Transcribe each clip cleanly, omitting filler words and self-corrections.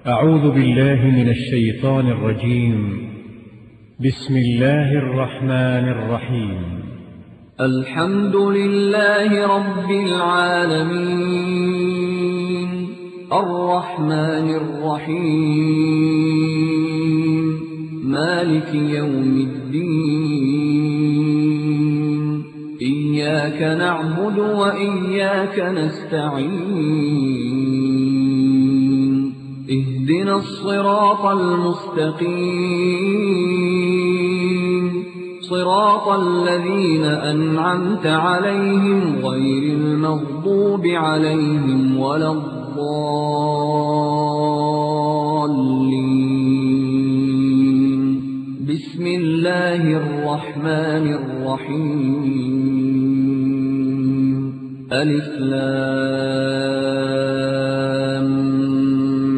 أعوذ بالله من الشيطان الرجيم. بسم الله الرحمن الرحيم. الحمد لله رب العالمين الرحمن الرحيم مالك يوم الدين إياك نعبد وإياك نستعين اهدنا الصراط المستقيم صراط الذين أنعمت عليهم غير المغضوب عليهم ولا الضالين بسم الله الرحمن الرحيم ألف لام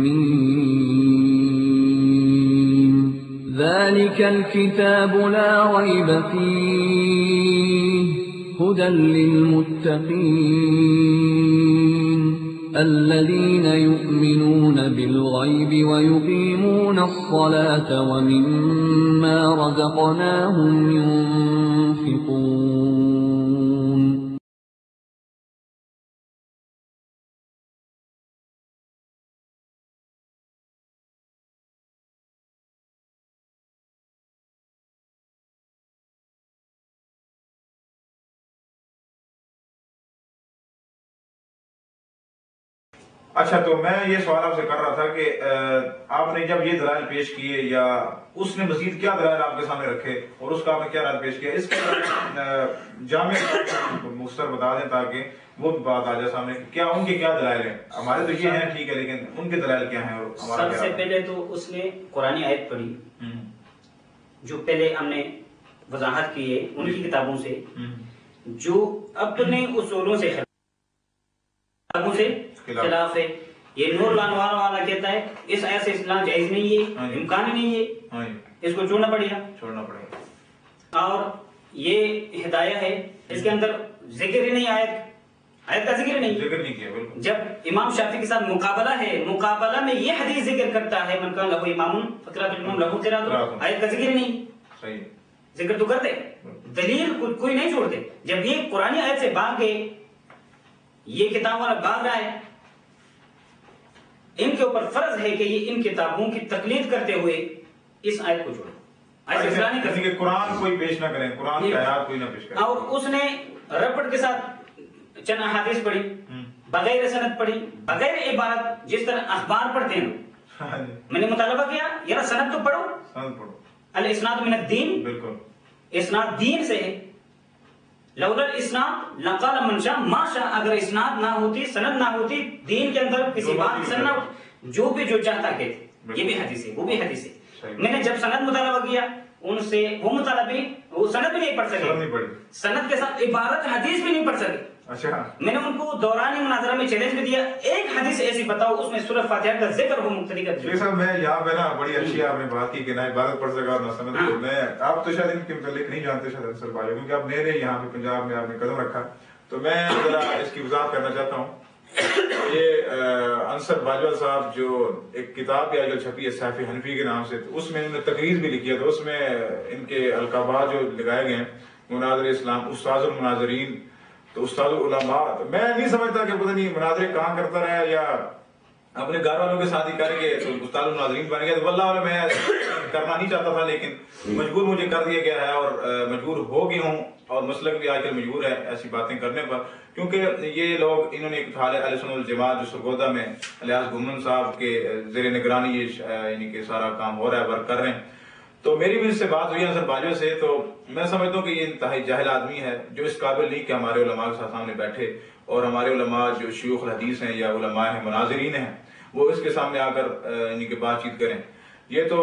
ميم ذلك الكتاب لا ريب فيه هدى للمتقين الذين يؤمنون بالغيب ويقيمون الصلاة ومما رزقناهم ينفقون. اچھا، تو میں یہ سوال آپ سے کر رہا تھا کہ آپ نے جب یہ دلائل پیش کیے یا اس نے مزید کیا دلائل آپ کے سامنے رکھے اور اس کا آپ نے کیا رد پیش کیا، اس کا جامع مختصر بتا دیں تاکہ وہ بات آ جائے سامنے کہ کیا ان کے کیا دلائل ہیں. ہمارے تو یہ ہیں ٹھیک ہے، لیکن ان کے دلائل کیا ہیں؟ اور سب سے پہلے تو اس نے قرآن آیت پڑھی جو پہلے ہم نے وضاحت کی ہے ان کی کتابوں سے، جو اپنے اصولوں سے خلاف ہے. یہ نور لانوار والا کہتا ہے اس آیت سے اسلام جائز نہیں ہے، امکان نہیں ہے، اس کو چھوڑنا پڑے گا. اور یہ ہدایہ ہے، اس کے اندر ذکر ہی نہیں، آیت کا ذکر نہیں کیا. جب امام شافعی کے ساتھ مقابلہ ہے، مقابلہ میں یہ حدیث ذکر کرتا ہے من کان لہ امام فقرۃ الامام لہ قراۃ، آیت کا ذکر نہیں. ذکر تو کرتے، دلیل کوئی نہیں چھوڑتے. جب یہ قرآن آیت سے بھاگ گئے، یہ کتاب والا بھاگ رہا ہے، ان کے اوپر فرض ہے کہ یہ ان کتابوں کی تقلید کرتے ہوئے اس آیت کو چھوڑیں، قرآن کوئی پیش نہ کریں، قرآن کی آیات کوئی نہ پیش کریں. اور اس نے رپٹ کے ساتھ چند احادیث پڑھی، بغیر سند پڑھی، بغیر عبارت، جس طرح اخبار پڑھتے ہیں. میں نے مطالبہ کیا یار سند تو پڑھو، الاسناد من الدین، بالکل اسناد دین سے ہے. لولا الاسناد لقال من شاء ما شاء، اگر اسناد نہ ہوتی، سند نہ ہوتی، دین کے اندر کسی بات کی سند نہ ہوتی، جو چاہتا کہتے. یہ بھی حدیث ہے، وہ بھی حدیث ہے. میں نے جب سند مطالبہ کیا ان سے، وہ مطالبے وہ سند بھی نہیں پڑھ سکے، سند کے ساتھ عبارت حدیث بھی نہیں پڑھ سکے. میں نے ان کو دوران مناظرہ میں چیلنج بھی دیا، ایک حدیث ایسی بتاؤ اس میں سورہ فاتحہ کا ذکر ہو مقتدی کا. جی صاحب، میں یہاں پہ نا بڑی اچھی آپ نے بات کی کہ نہ عبادت پڑھ سکا اور نہ سند. میں آپ تو شاید ان کے متعلق نہیں جانتے شاید انصر بھائی، کیونکہ آپ نئے یہاں پہ پنجاب میں آپ نے قدم رکھا، تو میں ذرا اس کی وضاحت کرنا چاہتا ہوں. یہ انصر باجوہ صاحب جو ایک کتاب بھی آج کل چھپی ہے سیف حنفی کے نام سے، اس میں انہوں نے تقریر بھی لکھی ہے. تو اس میں ان کے القابات جو لگائے گئے ہیں، مناظر اسلام، استاذ المناظرین، تو استاد العلماء. میں نہیں سمجھتا کہ پتہ نہیں مناظرے کہاں کرتا رہا یا اپنے گھر والوں کے ساتھ ہی کر کے تو استاد المناظرین بن گیا. تو واللہ میں کرنا نہیں چاہتا تھا، لیکن مجبور مجھے کر دیا گیا ہے اور مجبور ہو گئی ہوں. اور مسلک بھی آج کل مجبور ہے ایسی باتیں کرنے پر، کیونکہ یہ لوگ انہوں نے ایک اہل سنت والجماعت جو سرگودا میں الیاس گھمن صاحب کے زیر نگرانی یہ یعنی کہ سارا کام ہو رہا ہے، ورک کر رہے ہیں. تو میری بھی اس سے بات ہوئی ہے انصر باجوہ سے، تو میں سمجھتا ہوں کہ یہ انتہائی جاہل آدمی ہے جو اس قابل نہیں کہ ہمارے علماء کے ساتھ سامنے بیٹھے اور ہمارے علماء جو شیوخ الحدیث ہیں یا علماء ہیں، مناظرین ہیں، وہ اس کے سامنے آ کر یعنی کہ بات چیت کریں. یہ تو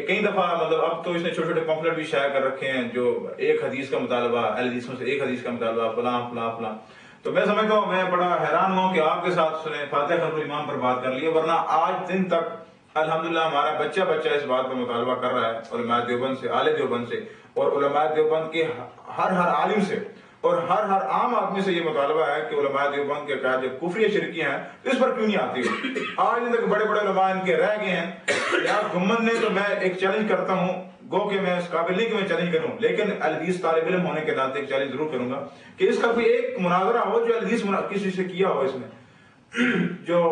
کئی دفعہ مطلب اب تو اس نے چھوٹے چھوٹے پمفلٹ بھی شائع کر رکھے ہیں جو ایک حدیث کا مطالبہ، اہل حدیثوں سے ایک حدیث کا مطالبہ، فلاں فلاں فلاں. تو میں سمجھتا ہوں، میں بڑا حیران ہوں کہ آپ کے ساتھ سنے فاتح خلف الامام پر بات کر لی، ورنہ آج دن تک الحمدللہ ہمارا بچہ اس بات پر مطالبہ کر رہا ہے علماء دیوبند سے، اہل دیوبند سے، اور علماء دیوبند کے ہر عالم سے. اور ہر عام آدمی سے یہ مطالبہ ہے کہ علماء دیوبند کے عقائد جو کفری شرکی ہیں اس پر کیوں نہیں آتی ہو؟ آج تک بڑے بڑے علماء ان کے رہ گئے ہیں یا گمن نے. تو میں ایک چیلنج کرتا ہوں، گو کہ میں اس قابل نہیں کہ میں چیلنج کروں، لیکن الحدیث طالب علم ہونے کے ناطے ایک چیلنج ضرور کروں گا کہ اس کا کوئی ایک مناظرہ ہو جو الحدیث کسی سے کیا ہو، اس میں جو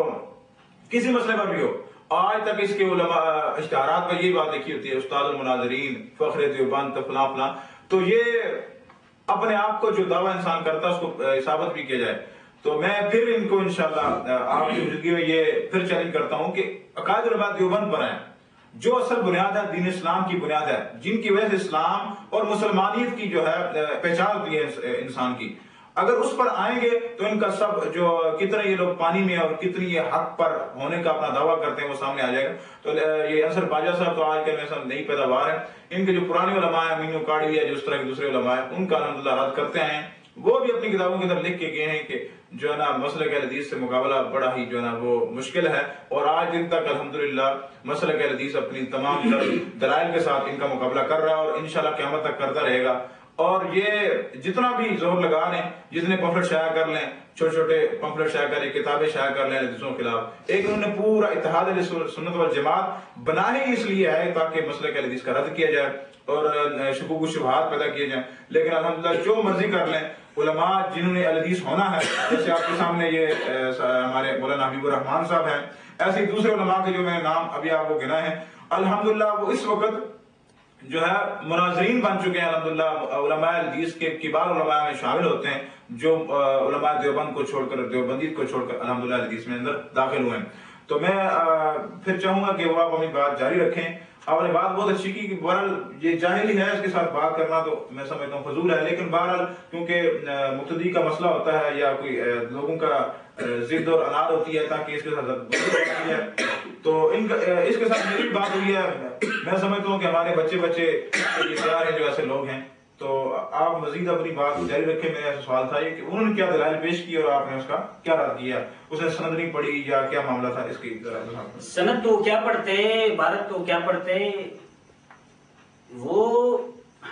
کسی مسئلے پر بھی ہو. آج تک اس کے علماء اشتہارات پر یہی بات لکھی ہوتی ہے، استاد المناظرین، فخر دیوبند، فلاں فلاں. تو یہ اپنے آپ کو جو دعویٰ انسان کرتا ہے اس کو ثابت بھی کیا جائے. تو میں پھر ان کو انشاءاللہ آپ کی زندگی میں یہ پھر چیلنج کرتا ہوں کہ عقائد علماء دیوبند پر ہیں جو اصل بنیاد ہے، دین اسلام کی بنیاد ہے، جن کی وجہ سے اسلام اور مسلمانیت کی جو ہے پہچان ہوتی ہے انسان کی. اگر اس پر آئیں گے تو ان کا سب جو کتنے یہ لوگ پانی میں اور کتنی یہ حق پر ہونے کا اپنا دعویٰ کرتے ہیں وہ سامنے آ جائے گا. تو یہ انصر باجا صاحب تو آج کل میں سب نئی پیداوار ہے. ان کے جو پرانے علماء ہیں، مینو کاڑی ہے، جو اس طرح کے دوسرے علماء ہیں، ان کا الحمدللہ رد کرتے ہیں. وہ بھی اپنی کتابوں کے اندر لکھ کے گئے ہیں کہ جو ہے نا مسلک اہل حدیث سے مقابلہ بڑا ہی جو ہے نا وہ مشکل ہے. اور آج دن تک الحمدللہ مسلک اہل حدیث اپنی تمام دلائل کے ساتھ ان کا مقابلہ کر رہا ہے اور انشاءاللہ قیامت تک کرتا رہے گا. اور یہ جتنا بھی زور لگا لیں، جتنے پمفلٹ شائع کر لیں، چھوٹے چھوٹے پمفلٹ شائع کریں، کتابیں شائع کر لیں حدیثوں کے خلاف، ایک انہوں نے پورا اتحاد اہل سنت والجماعت بنا ہی اس لیے ہے تاکہ مسلک اہل حدیث کا رد کیا جائے اور شکوک و شبہات پیدا کیے جائیں. لیکن الحمدللہ جو مرضی کر لیں، علماء جنہوں نے اہل حدیث ہونا ہے، جیسے آپ کے سامنے یہ ہمارے مولانا حبیب الرحمان صاحب ہیں، ایسے دوسرے علماء کے جو میں نے نام ابھی آپ کو گنا ہے، الحمدللہ وہ اس وقت جو ہے مناظرین بن چکے ہیں. الحمدللہ علماء حدیث کے کبار علماء میں شامل ہوتے ہیں جو علماء دیوبند کو چھوڑ کر، دیوبندیت کو چھوڑ کر الحمدللہ حدیث میں اندر داخل ہوئے ہیں. تو میں پھر چاہوں گا کہ وہ آپ اپنی بات جاری رکھیں. آپ نے بات بہت اچھی کی کہ بہرحال یہ جاہلی ہے، اس کے ساتھ بات کرنا تو میں سمجھتا ہوں فضول ہے. لیکن بہرحال کیونکہ مقتدی کا مسئلہ ہوتا ہے یا کوئی لوگوں کا ضد اور انار ہوتی ہے تاکہ اس کے ساتھ تو اس کے ساتھ میری بات ہوئی ہے. میں سمجھتا ہوں کہ ہمارے بچے تیار ہیں جو ایسے لوگ ہیں. تو آپ مزید اپنی بات جاری رکھیں. میرا ایسا سوال تھا یہ کہ انہوں نے کیا دلائل پیش کی اور آپ نے اس کا کیا رد کیا؟ اس نے سند نہیں پڑھی یا کیا معاملہ تھا اس کی؟ سند تو کیا پڑھتے، عبارت تو کیا پڑھتے. وہ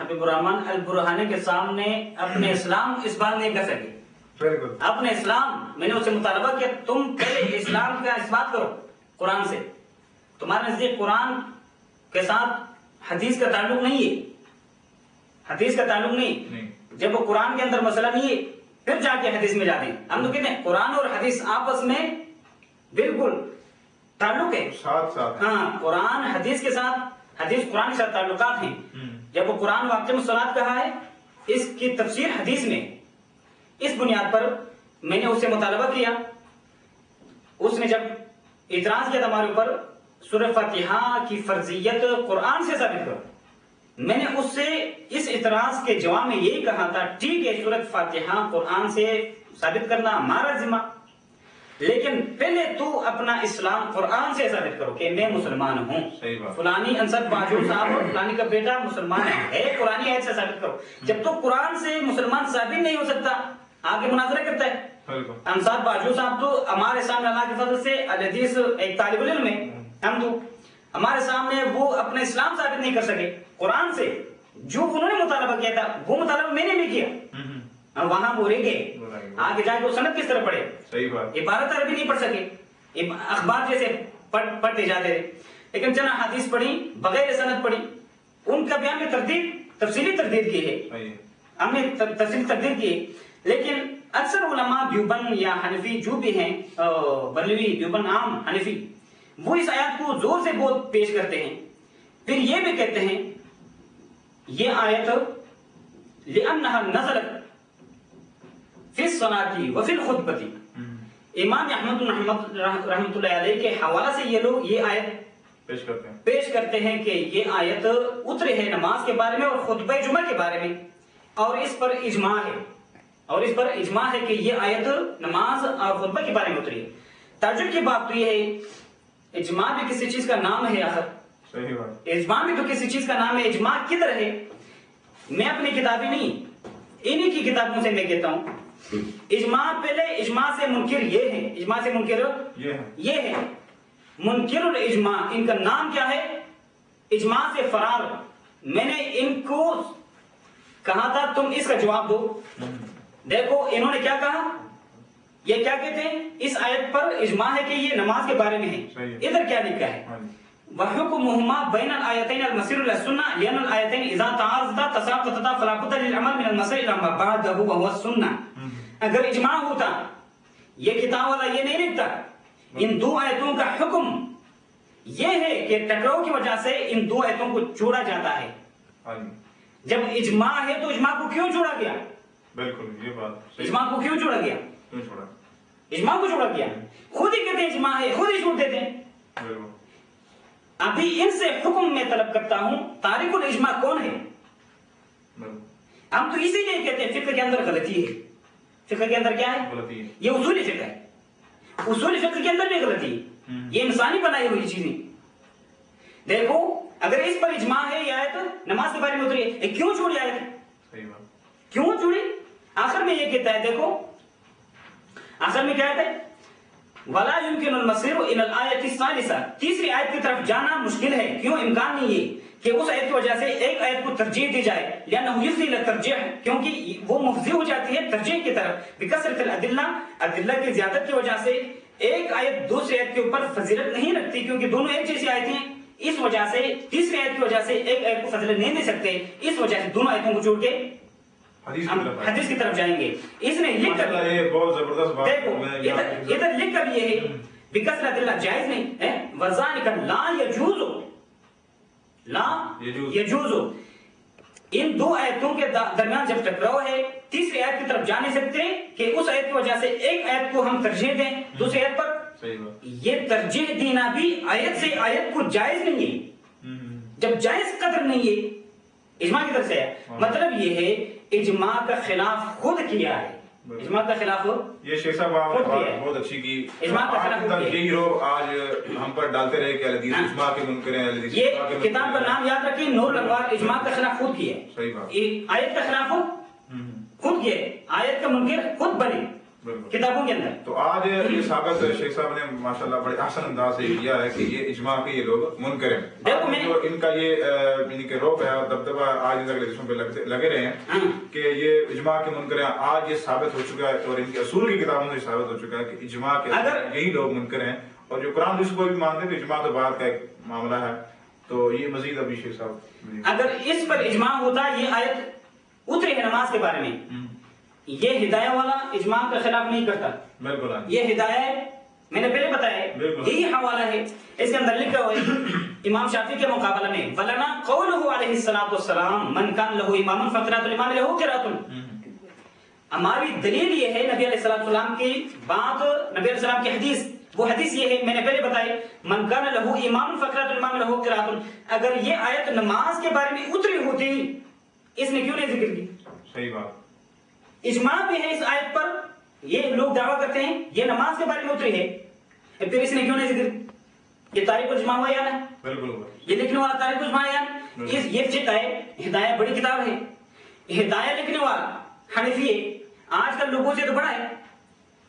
حبیب الرحمان البرہانی کے سامنے اپنے اسلام اس بات نہیں کر سکے. اپنے اسلام میں نے اسے مطالبہ کیا تم پہلے اسلام کا اس بات کرو قرآن سے. تمہارے نزدیک قرآن کے ساتھ حدیث کا تعلق نہیں ہے، حدیث کا تعلق نہیں. جب وہ قرآن کے اندر مسئلہ نہیں ہے پھر جا کے حدیث میں جاتے ہیں. ہم تو کہتے ہیں قرآن اور حدیث آپس میں بالکل تعلق ہے، ہاں قرآن حدیث کے ساتھ، حدیث قرآن کے ساتھ تعلقات ہیں. جب وہ قرآن واقع الصلاۃ کہا ہے، اس کی تفسیر حدیث میں، اس بنیاد پر میں نے اس سے مطالبہ کیا. اس نے جب اعتراض کیا ہمارے اوپر سورہ فاتحہ کی فرضیت قرآن سے ثابت کرو، میں نے اس سے اس اعتراض کے جواب میں یہی کہا تھا ٹھیک ہے سورہ فاتحہ قرآن سے ثابت کرنا ہمارا ذمہ، لیکن پہلے تو اپنا اسلام قرآن سے ثابت کرو کہ میں مسلمان ہوں. فلانی انصر باجو صاحب فلانی کا بیٹا مسلمان ہے، قرآنی آیت سے ثابت کرو. جب تو قرآن سے مسلمان ثابت نہیں ہو سکتا آگے مناظرہ کرتا ہے. انصار باجو صاحب تو ہمارے سامنے اللہ کے فضل سے الحدیث ایک طالب علم ہے، ہم تو ہمارے سامنے وہ اپنا اسلام ثابت نہیں کر سکے قرآن سے. جو انہوں نے مطالبہ کیا تھا وہ مطالبہ میں نے بھی کیا. وہاں وہ رہ گئے، آگے جا کے وہ سند کس طرح پڑھے؟ عبارت عربی نہیں پڑھ سکے، اخبار جیسے پڑھتے جاتے رہے. لیکن چند حدیث پڑھی بغیر سند پڑھی، ان کا بیان میں تفصیلی تردید کی ہے، ہم نے تفصیلی تردید کی ہے. لیکن اکثر علماء دیوبند یا حنفی جو بھی ہیں، بریلوی دیوبند عام حنفی، وہ اس آیات کو زور سے بہت پیش کرتے ہیں. پھر یہ بھی کہتے ہیں یہ آیت لأنها نزلت فی الصلاۃ وفی الخطبۃ. امام احمد رحمۃ اللہ علیہ کے حوالہ سے یہ لوگ یہ آیت پیش کرتے ہیں کہ یہ آیت اترے ہے نماز کے بارے میں اور خطبہ جمعہ کے بارے میں، اور اس پر اجماع ہے کہ یہ آیت نماز اور خطبہ کے بارے میں اتری ہے. تعجب کی بات تو یہ ہے اجماع بھی کسی چیز کا نام ہے، آخر اجماع بھی تو کسی چیز کا نام ہے. اجماع کدھر ہے؟ میں اپنی کتابیں نہیں انہی کی کتابوں سے میں کہتا ہوں اجماع. پہلے اجماع سے منکر یہ ہے، اجماع سے منکر یہ ہے، منکر الاجماع ان کا نام کیا ہے؟ اجماع سے فرار. میں نے ان کو کہا تھا تم اس کا جواب دو. دیکھو انہوں نے کیا کہا, یہ کیا کہتے ہیں, اس آیت پر اجماع ہے کہ یہ نماز کے بارے میں ہے. ادھر کیا لکھا ہے, وَحُكْمُهُمَا بَيْنَ الْآيَتَيْنِ الْمَصِيرُ إِلَى السُّنَّةِ لِأَنَّ الْآيَتَيْنِ إِذَا تَعَارَضَتَا تَسَاقَطَتَا فَلَا بُدَّ لِلْعَمَلِ مِنَ الْمَصِيرِ إِلَى مَا بَعْدَهُ وَهُوَ السُّنَّةُ. اگر اجماع ہوتا, یہ کتاب والا یہ نہیں لکھتا. ان دو آیتوں کا حکم یہ ہے کہ ٹکراؤ کی وجہ سے ان دو آیتوں کو چھوڑا جاتا ہے. جب اجماع ہے تو اجماع کو کیوں چھوڑا گیا؟ بالکل یہ بات, اجماع کو کیوں چھوڑا گیا؟ کیوں چھوڑا؟ اجماع کو چھوڑا گیا, خود ہی کہتے ہیں اجماع ہے, خود ہی چھوڑ دیتے ہیں. ابھی ان سے حکم میں طلب کرتا ہوں, تارک الاجماع کون ہے؟ ہم تو اسی لیے کہتے ہیں فقہ کے اندر غلطی ہے. فقہ کے اندر کیا ہے؟ غلطی ہے. یہ اصول فقہ ہے. اصول فقہ کے اندر بھی غلطی ہے. یہ انسانی بنائی ہوئی چیزیں. دیکھو اگر اس پر اجماع ہے یہ آیت نماز کے بارے میں اتری ہے, کیوں چھوڑی آیت؟ کیوں چھوڑی؟ آخر میں یہ کہتا ہے, دیکھو آخر میں کیا ہے, وَلَا يُمْكِنُ الْمَصِيرُ إِلَى الْآيَةِ الثَّالِثَةِ, تیسری آیت کی طرف جانا مشکل ہے. کیوں امکان نہیں ہے کہ اس آیت کی وجہ سے ایک آیت کو ترجیح دی جائے, لأنه يفضي إلى الترجيح, کیونکہ وہ مفضی ہو جاتی ہے ترجیح کی طرف. بکثرت الادلہ, ادلہ کی زیادت کی وجہ سے ایک آیت دوسری آیت کے اوپر فضیلت نہیں رکھتی, کیونکہ دونوں ایک جیسی آیتیں ہیں. اس وجہ سے تیسری آیت کی وجہ سے ایک آیت کو فضیلت نہیں دے سکتے, اس وجہ سے دونوں آیتوں کو چھوڑ کے حدیث کی طرف جائیں گے. اس نے لکھ کر بہت زبردست بات, دیکھو ادھر لکھ کر یہ ہے بکثرت الادلہ جائز نہیں ہے, وذالک لا یجوز, لا یجوز. ان دو آیتوں کے درمیان جب ٹکراؤ ہے, تیسری آیت کی طرف جا نہیں سکتے کہ اس آیت کی وجہ سے ایک آیت کو ہم ترجیح دیں دوسری آیت پر. یہ ترجیح دینا بھی آیت سے آیت کو جائز نہیں ہے. جب جائز قدر نہیں ہے اجماع کی طرف سے ہے, مطلب یہ ہے اجماع کا خلاف خود کیا ہے. اجماع کا خلاف یہ شیخ صاحب بہت اچھی کی. اجماع کا خلاف یہی لوگ آج ہم پر ڈالتے رہے کہ حدیث اجماع کے منکر ہیں. یہ کتاب کا نام یاد رکھیں, نور الانوار. اجماع کا خلاف خود کیا ہے. صحیح بات. آیت کا خلاف خود کیا ہے, آیت کا منکر خود بنے کتابوں کے اندر. تو آج یہ ثابت شیخ صاحب نے ماشاءاللہ بڑے احسن انداز سے کیا ہے کہ یہ اجماع کے یہ لوگ منکر ہیں. جو ان کا یہ یعنی کہ روب ہے اور دبدبہ آج ان اگلے پہ لگے رہے ہیں کہ یہ اجماع کے منکر ہیں, آج یہ ثابت ہو چکا ہے اور ان کے اصول کی کتابوں سے ثابت ہو چکا ہے کہ اجماع کے یہی لوگ منکر ہیں. اور جو قرآن اس کو بھی مانتے ہیں تو اجماع تو بعد کا ایک معاملہ ہے. تو یہ مزید ابھی شیخ صاحب اگر اس پر اجماع ہوتا, یہ آیت اتری ہے نماز کے بارے میں, یہ ہدایہ والا اجماع کا خلاف نہیں کرتا. بالکل یہ ہدایہ میں نے پہلے بتایا یہی حوالہ ہے. اس کے اندر لکھا ہوا ہے امام شافعی کے مقابلہ میں, وَلَنَا قَوْلُهُ عَلَيْهِ الصَّلَاةُ وَالسَّلَامُ مَنْ كَانَ لَهُ إِمَامٌ فَقِرَاءَةُ الْإِمَامِ لَهُ قِرَاءَةٌ. ہماری دلیل یہ ہے نبی علیہ السلام کی بات, نبی علیہ السلام کی حدیث, وہ حدیث یہ ہے میں نے پہلے بتائی, مَنْ كَانَ لَهُ إِمَامٌ فَقِرَاءَةُ الْإِمَامِ لَهُ قِرَاءَةٌ. اگر یہ آیت نماز کے بارے میں اتری ہوتی اس نے کیوں نہیں ذکر کی؟ صحیح بات. اجماع بھی ہے اس آیت پر, یہ لوگ دعویٰ کرتے ہیں یہ نماز کے بارے میں اتری ہے, پھر اس نے کیوں نہیں ذکر؟ یہ تاریخ الاجماع ہوا یا نہیں؟ بالکل. یہ لکھنے والا تاریخ الاجماع یا نہیں؟ یہ فقہ ہے, ہدایہ بڑی کتاب ہے. ہدایہ لکھنے والا حنفی ہے, آج کل لوگوں سے تو بڑا ہے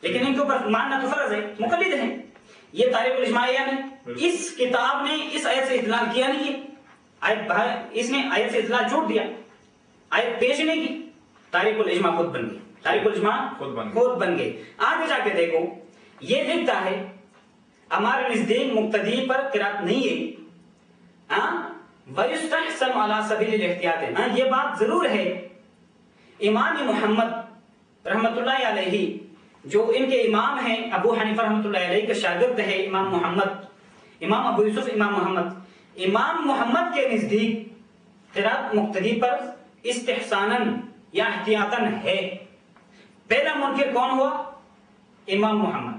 لیکن ان کے اوپر ماننا تو فرض ہے, مقلد ہیں. یہ تاریخ الاجماع یا نہیں؟ اس کتاب نے اس آیت سے استدلال کیا نہیں ہے, اس نے آیت سے استدلال چھوڑ دیا, آیت پیش نہیں کی, تاریخ الاجماع خود بن گئی. تاریخ الاجماع خود بن گئی. آگے جا کے دیکھو یہ لکھتا ہے ہمارے نزدیک مقتدی پر قرات نہیں ہے, وَيُسْتَحْسَنُ عَلَى سَبِيلِ الْاحْتِيَاطِ. یہ بات ضرور ہے. امام محمد رحمت اللہ علیہ جو ان کے امام ہیں, ابو حنیفہ رحمت اللہ علیہ کے شاگرد ہے امام محمد, امام ابو یوسف امام محمد, امام محمد کے نزدیک قرات مقتدی پر استحساناً یا احتیاطاً ہے. پہلا منکر کون ہوا؟ امام محمد.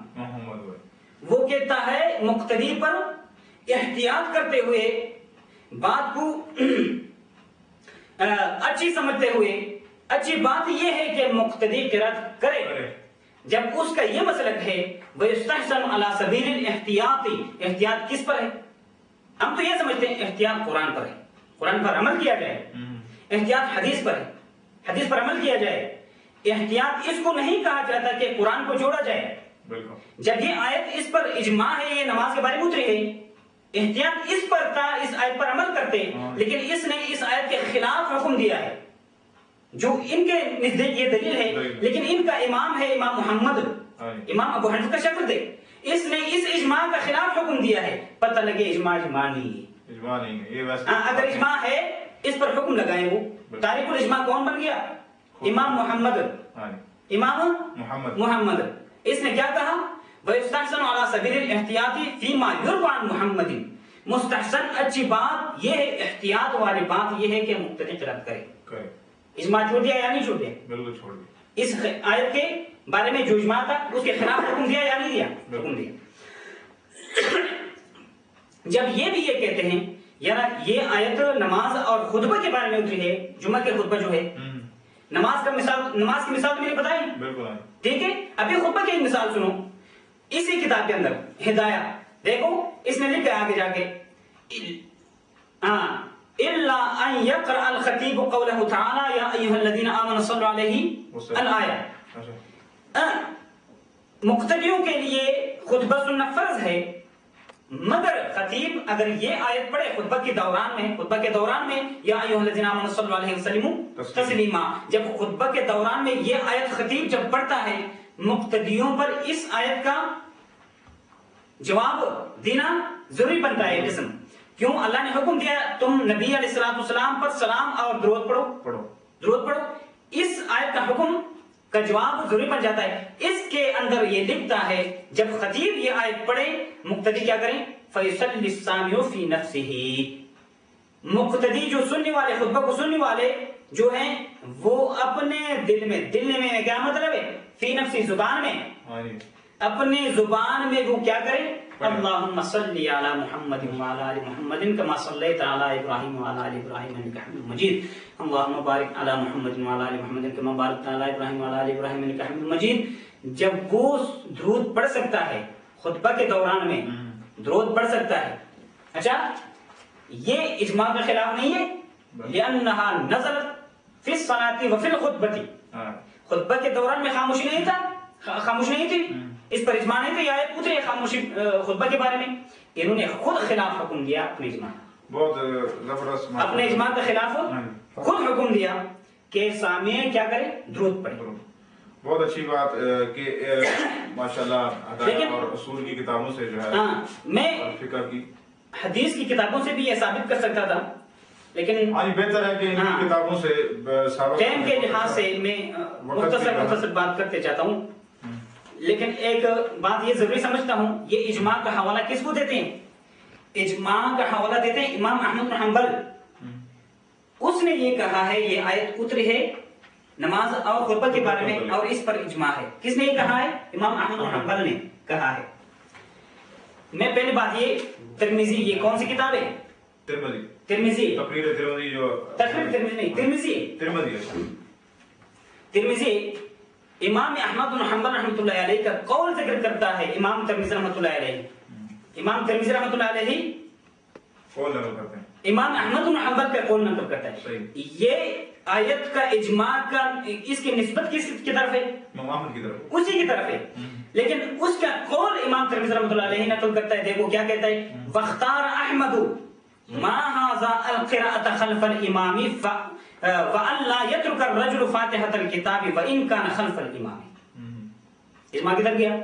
وہ کہتا ہے مقتدی پر احتیاط کرتے ہوئے, بات کو اچھی سمجھتے ہوئے, اچھی بات یہ ہے کہ مقتدی قرات کرے جب اس کا یہ مسلک ہے وَيُسْتَحْسَنُ عَلَى سَبِيلِ الْاحْتِيَاطِ. احتیاط کس پر ہے؟ ہم تو یہ سمجھتے ہیں احتیاط قرآن پر ہے, قرآن پر عمل کیا جائے. احتیاط حدیث پر ہے, حدیث پر عمل کیا جائے. احتیاط اس کو نہیں کہا جاتا کہ قرآن کو جوڑا جائے. جب یہ آیت اس پر اجماع ہے, یہ نماز کے بارے میں اتری ہے, احتیاط اس پر تھا, اس آیت پر عمل کرتے, لیکن اس نے اس آیت کے خلاف حکم دیا ہے. جو ان کے نزدیک یہ دلیل ہے، لیکن ان کا امام ہے امام محمد، امام ابو حنیفہ کا شاگرد ہے، اس نے اس اجماع کا خلاف حکم دیا ہے. پتہ لگے اجماع نہیں ہے، اگر اجماع ہے اس پر حکم لگائیں. وہ تاریخ الاجماع کون بن گیا؟ امام محمد، امام محمد. اس نے کیا کہا؟ وَيُسْتَحْسَنُ عَلَى سَبِيلِ الْاحْتِيَاطِ فِي مَا يُرْوَى عَنْ مُحَمَّدٍ. مستحسن اچھی بات یہ ہے، احتیاط والی بات یہ ہے کہ مقتدی قرأت کرے. اجماع چھوڑ دیا یا نہیں چھوڑ دیا؟ بالکل چھوڑ دیا. اس آیت کے بارے میں جو اجماع تھا اس کے خلاف حکم دیا یا نہیں دیا؟ حکم دیا. جب یہ بھی یہ کہتے ہیں یار یہ آیت نماز اور خطبہ کے بارے میں اتری ہے، جمعہ کے خطبہ جو ہے، نماز کی مثال تو میں نے بتائی، ٹھیک ہے. ابھی خطبہ کی مثال سنو، اسی کتاب کے اندر ہدایہ دیکھو، اس نے لکھا آگے جا کے الا ان يقرأ الخطيب قوله تعالى يا ايها الذين امنوا صلوا عليه الآية. مقتدیوں کے لیے خطبہ سننا فرض ہے، مگر خطیب اگر یہ آیت پڑھے خطبہ کے دوران میں یا ایھا الذین آمنوا صلوا علیہ وسلم تسلیما، جب خطبہ کے دوران میں یہ آیت خطیب جب پڑھتا ہے، مقتدیوں پر اس آیت کا جواب دینا ضروری بنتا ہے. قسم کیوں؟ اللہ نے حکم دیا تم نبی علیہ الصلوۃ والسلام پر سلام اور درود پڑھو. اس آیت کا حکم کا جواب ضروری بن جاتا ہے. اس کے اندر یہ لکھتا ہے جب خطیب یہ آیت پڑھے مقتدی کیا کریں؟ فَيُصَلِّ السَّامِعُ فِي نَفْسِهِ. مقتدی جو سننے والے، خطبہ کو سننے والے جو ہیں، وہ اپنے دل میں کیا مطلب ہے؟ فی نفسی، زبان میں، اپنے زبان میں وہ کیا کرے؟ اللہم صلی علی محمد وعلی آل محمد کما صلیت علی ابراہیم وعلی آل ابراہیم انک حمید مجید. اللہم بارک علی محمد وعلی آل محمد کما بارکت علی ابراہیم وعلی آل ابراہیم انک حمید مجید. جب وہ درود پڑھ سکتا ہے خطبہ کے دوران میں، درود پڑھ سکتا ہے. اچھا، یہ اجماع کے خلاف نہیں ہے، لأنها نزلت فی الصلاۃ وفی الخطبۃ. خطبہ کے دوران میں خاموشی نہیں تھی، اس پر اجماع نہیں تھا، یہ آیت اتری خاموشی خطبہ کے بارے میں. انہوں نے خود خلاف حکم دیا اپنے اجماع، اپنے اجماع کے خلاف خود حکم دیا کہ سامع کیا کرے؟ درود پڑھے. بہت اچھی بات کہ ماشاءاللہ ہدایت اور اصول کی کتابوں سے جو ہے، میں فقہ کی حدیث کی کتابوں سے بھی یہ ثابت کر سکتا تھا، لیکن بہتر ہے کہ ان کتابوں سے ٹائم کے لحاظ سے میں مختصر بات کرتے چاہتا ہوں. لیکن ایک بات یہ ضروری سمجھتا ہوں، یہ اجماع کا حوالہ کس کو دیتے ہیں؟ اجماع کا حوالہ دیتے ہیں امام احمد بن حنبل. اس نے یہ کہا ہے یہ آیت اتری ہے نماز اور خطبہ کے بارے میں اور اس پر اجماع ہے. کس نے یہ کہا ہے؟ امام احمد بن حنبل نے کہا ہے. میں پہلی بات یہ ترمذی، یہ کون سی کتاب ہے؟ ترمذی. تقریر ترمذی جو ترمذی نہیں، ترمذی امام احمد بن حنبل رحمۃ اللہ علیہ کا قول ذکر کرتا ہے. امام ترمذی رحمۃ اللہ علیہ، امام ترمذی رحمۃ اللہ علیہ قول نقل کرتے ہیں، امام احمد بن حنبل کا قول نقل کرتا ہے. یہ آیت کا اجماع کا اس کی نسبت کس کی طرف ہے؟ امام احمد کی طرف، اسی کی طرف ہے. لیکن اس کا قول امام ترمذی رحمۃ اللہ علیہ نقل کرتا ہے. دیکھو کیا کہتا ہے، واختار احمد ما هذا القراءة خلف الامام وان لا يترك الرجل فاتحة الكتاب وان كان خلف الامام. اجماع کدھر گیا؟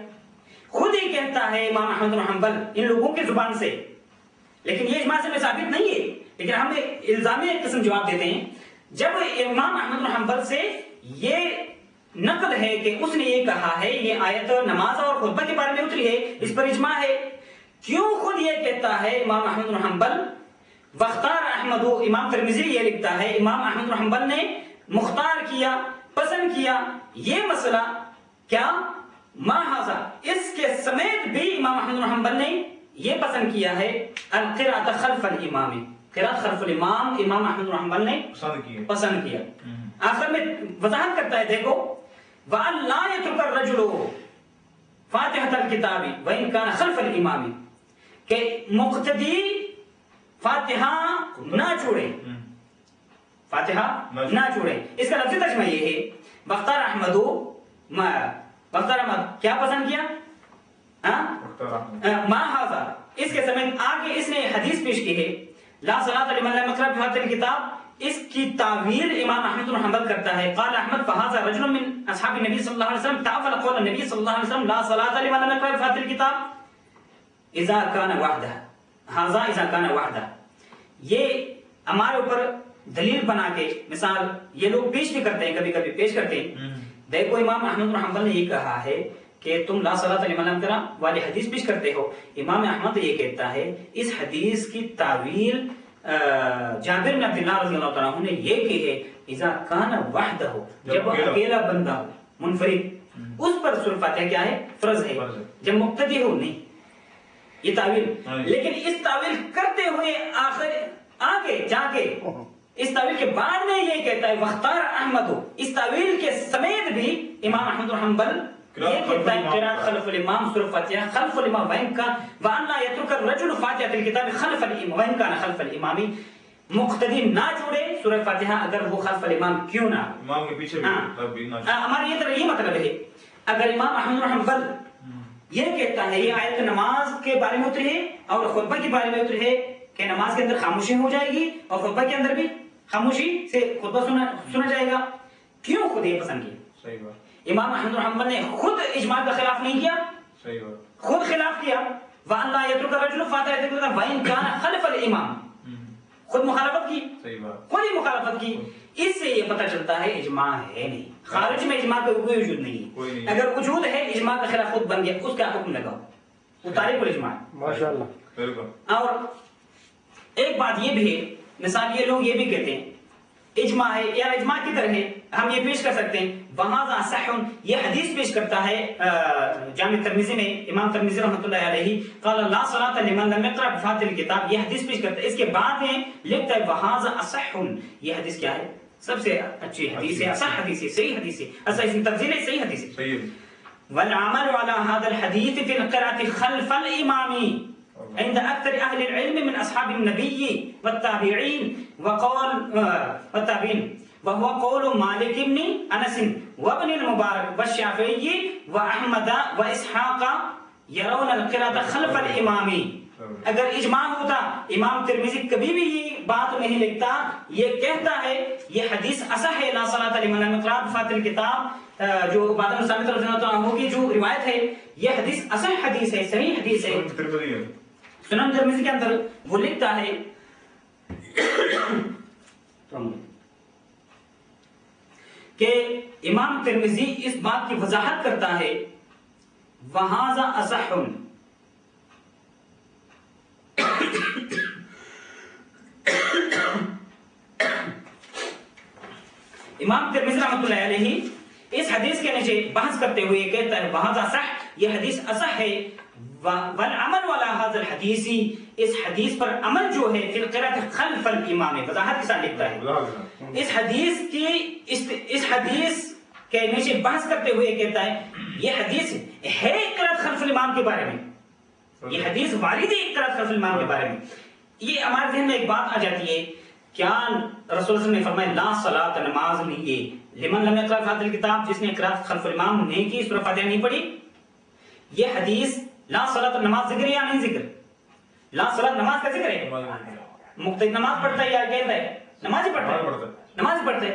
خود ہی کہتا ہے امام احمد بن حنبل ان لوگوں کی زبان سے، لیکن یہ اجماع سے ثابت نہیں ہے. لیکن ہم الزامی ایک قسم جواب دیتے ہیں. جب امام احمد بن حنبل سے یہ نقل ہے کہ اس نے یہ کہا ہے یہ آیت نماز اور خطبہ کے بارے میں اتری ہے، اس پر اجماع ہے، کیوں خود یہ کہتا ہے امام احمد بن حنبل واختار احمد؟ امام ترمذی یہ لکھتا ہے امام احمد بن حنبل نے مختار کیا، پسند کیا یہ مسئلہ کیا ما ھذا، اس کے سمیت بھی امام احمد بن حنبل نے یہ پسند کیا ہے القراءۃ خلف الامام، قراءت خلف الامام امام احمد بن حنبل نے پسند کیا. آخر میں وضاحت کرتا ہے، دیکھو وَأَن لَا يَتْرُكَ الرَّجُلُ فَاتِحَةَ الْكِتَابِ وَإِن كَانَ خَلْفَ الْإِمَامِ، کہ مقتدی فاتحہ نہ چھوڑے، فاتحہ نہ چھوڑے. اس کا لفظی ترجمہ یہ ہے واختار احمد، واختار احمد کیا پسند کیا؟ ما ھذا، اس کے سمیت آگے اس نے حدیث پیش کی ہے لا صلاۃ لمن لم یقرأ بفاتحۃ الکتاب اس کی تعویل امام احمد بن حنبل کرتا ہے. قال احمد فهذا رجل من اصحاب النبي صلی اللہ علیہ وسلم تعول قول النبي صلی اللہ علیہ وسلم لا صلاة لمن لم يقرأ بفاتحة الكتاب اذا كان وحده. هذا اذا كان وحده. یہ ہمارے اوپر دلیل بنا کے مثال یہ لوگ پیش بھی کرتے ہیں, کبھی کبھی پیش کرتے ہیں. دیکھو امام احمد بن حنبل نے یہ کہا ہے کہ تم لا صلاۃ لمن لم يقرأ والی حدیث پیش کرتے ہو. امام احمد یہ کہتا ہے اس حدیث کی تعویل جابر بن عبداللہ رضی اللہ تعالیٰ عنہ نے یہ کہ ہے اذا کان وحدہ, جب اکیلا بندہ ہو منفرد اس پر سورۃ فاتحہ کیا ہے فرض ہے, جب مقتدی ہو نہیں. یہ تعویل, لیکن اس تعویل کرتے ہوئے آخر آگے جا کے اس تعویل کے بعد میں یہ کہتا ہے واختار احمد, اس تعویل کے سمیت بھی امام احمد بن حنبل یہ کہتا ہے قراءت خلف الامام سورۃ فاتحہ خلف الامام وان کا وان لا يترك الرجل فاتحة الكتاب خلف الامام وان كان خلف الامام, مقتدی نہ جوڑے سورۃ فاتحہ اگر وہ خلف الامام کیوں نہ, امام کے پیچھے بھی ہمارا یہ مطلب ہے. اگر امام احمد بن حنبل یہ کہتا ہے یہ آیت نماز کے بارے میں اتری ہے اور خطبہ کے بارے میں اتری ہے کہ نماز کے اندر خاموشی ہو جائے گی اور خطبہ کے اندر بھی خاموشی سے خطبہ سنا جائے گا, کیوں خود یہ پسند کیا؟ صحیح بات. امام احمد بن حنبل نے خود اجماع کا خلاف نہیں کیا, صحیح بات, خود خلاف کیا. وَأَنْ لَا يَتْرُكَ الرَّجُلُ فَاتِحَةَ الْكِتَابِ وَإِنْ كَانَ خَلْفَ الْإِمَامِ, خود مخالفت کی, صحیح بات, خود ہی مخالفت کی. اس سے یہ پتہ چلتا ہے اجماع ہے نہیں, خارج میں اجماع کا کوئی وجود نہیں. اگر وجود ہے اجماع کا خلاف خود بن گیا, اس کا حکم لگاؤ, وہ تاریخ الاجماع. ماشاءاللہ, بالکل. اور ایک بات یہ بھی ہے, مثال یہ لوگ یہ بھی کہتے ہیں اجماع ہے یا اجماع کی طرح ہے, ہم یہ پیش کر سکتے ہیں وہذا صح, یہ حدیث پیش کرتا ہے جامع ترمذی میں امام ترمذی رحمۃ اللہ علیہ قال لا صلاۃ لمن لم يقرأ بفاتحة الكتاب, یہ حدیث پیش کرتا ہے. اس کے بعد میں لکھتا ہے وہذا اصح, یہ حدیث کیا ہے سب سے اچھی حدیث ہے, اصح حدیث ہے, صحیح حدیث ہے, اصح اسم تفضیل ہے, صحیح حدیث ہے. والعمل على هذا الحديث في القراءة خلف الإمام عند أكثر أهل العلم من أصحاب النبي والتابعين وهو قول مالك بن أنس وابن المبارك والشافعي وأحمد وإسحاق يرون القراءة خلف الإمام. اگر اجماع ہوتا امام ترمذی کبھی بھی یہ بات نہیں لکھتا, یہ کہتا ہے یہ حدیث اصح ہے لا صلاۃ لمن لم يقرأ بفاتحة الكتاب, جو عبادہ بن ثابت رضی اللہ عنہ کی جو روایت ہے یہ حدیث اصح حدیث ہے, صحیح حدیث ہے. سنن ترمذی کے اندر وہ لکھتا ہے کہ امام ترمذی اس بات کی وضاحت کرتا ہے وہذا اصح, امام ترمذی رحمۃ اللہ علیہ اس حدیث کے نیچے بحث کرتے ہوئے کہتا ہے وہذا صح, یہ حدیث اصح ہے. والعمل على هذا الحديث, اس حدیث پر عمل جو ہے فی القراءة خلف الامام, وضاحت کے ساتھ لکھتا ہے. اس حدیث کے نیچے بحث کرتے ہوئے کہتا ہے یہ حدیث ہے قراءة خلف الامام کے بارے میں, یہ حدیث وارد ہے قراءة خلف الامام کے بارے میں. یہ ہمارے ذہن میں ایک بات آ جاتی ہے, کیا رسول صلی اللہ علیہ وسلم نے فرمایا لا صلاۃ, نماز نہیں ہے لمن لم يقرأ بفاتحة الكتاب, جس نے قراءت خلف الامام نہیں کی, سورۃ فاتحہ نہیں پڑھی. یہ حدیث لا صلاۃ نماز ذکر یا نہیں ذکر, لا صلاۃ نماز کا ذکر ہے. مقتدی نماز پڑھتا ہے یا کہتا ہے نماز ہی پڑھتا ہے, نماز ہی پڑھتا ہے.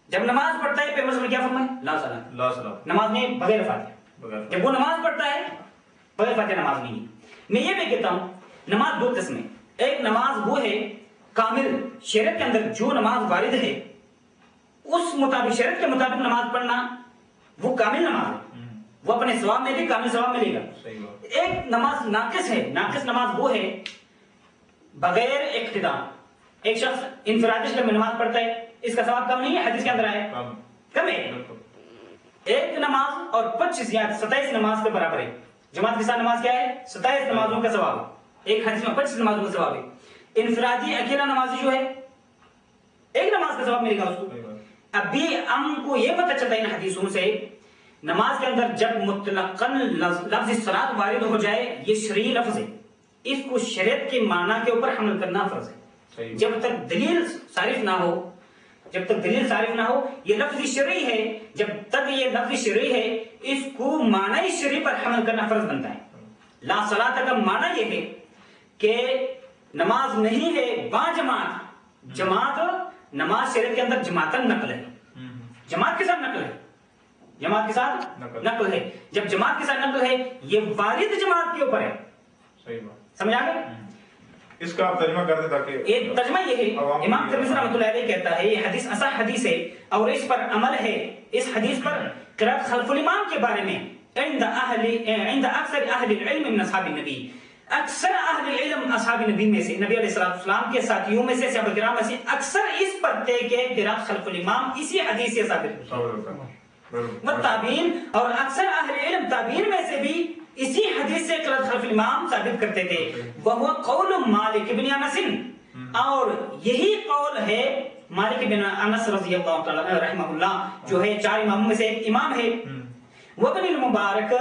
جب نماز پڑھتا ہے پیغمبر نے کیا فرمایا لا صلاۃ, لا صلاۃ, نماز نہیں بغیر فاتحہ. جب وہ نماز پڑھتا ہے بغیر فاتحہ نماز نہیں. میں یہ بھی کہتا ہوں نماز دو قسم ہے, ایک نماز وہ ہے کامل, شریعت کے اندر جو نماز وارد ہے اس مطابق شریعت کے مطابق نماز پڑھنا وہ کامل نماز ہے, وہ اپنے ثواب میں بھی کامل ثواب ملے گا. ایک نماز ناقص ہے, ناقص نماز وہ ہے بغیر اقتداء, ایک شخص انفرادی شکل میں نماز پڑھتا ہے, اس کا ثواب کم نہیں ہے, حدیث کے اندر آئے کم ہے. ایک نماز اور 25 یا 27 نماز کے برابر ہے. جماعت کے ساتھ نماز کیا ہے 27 نمازوں کا ثواب, ایک حدیث میں 25 نمازوں کا ثواب ہے. انفرادی اکیلا نمازی جو ہے ایک نماز کا ثواب ملے گا اس کو. ابھی ہم کو یہ پتہ چلتا ہے ان حدیثوں سے نماز کے اندر جب مطلقاً لفظ صلاۃ وارد ہو جائے, یہ شرعی لفظ ہے, اس کو شریعت کے معنی کے اوپر حمل کرنا فرض ہے. جب تک دلیل صارف نہ ہو, جب تک دلیل صارف نہ ہو, یہ لفظ شرعی ہے, جب تک یہ لفظ شرعی ہے اس کو معنی شرعی پر حمل کرنا فرض بنتا ہے. لا صلاۃ کا معنی یہ ہے کہ نماز نہیں ہے با جماعت, جماعت نماز شریعت کے اندر جماعتن نقل ہے، جماعت کے ساتھ نقل ہے، جماعت کے ساتھ نقل ہے. جب جماعت کے ساتھ نقل ہے یہ وارد جماعت کے اوپر ہے. صحیح بات سمجھا گئے؟ اس کا آپ ترجمہ کر دیں تاکہ یہ ترجمہ یہ ہے. امام ترمذی رحمۃ اللہ علیہ کہتا ہے یہ حدیث اصح حدیث ہے اور اس پر عمل ہے. اس حدیث پر قرات خلف الامام کے بارے میں عند اکثر اہل العلم من اصحاب النبی، اکثر اہل علم اصحاب نبی میں سے، نبی علیہ السلام کے ساتھیوں میں سے، صحابہ کرام میں سے اکثر اس پر تھے کہ قرات خلف الامام اسی حدیث سے ثابت ہے. والتابعین اور اکثر اہل علم تابعین میں سے بھی اسی حدیث سے قرات خلف الامام ثابت کرتے تھے. وہ قول مالک بن انس، اور یہی قول ہے مالک بن انس رضی اللہ تعالی رحمہ اللہ جو ہے 4 اماموں میں سے ایک امام ہے. وابن المبارک،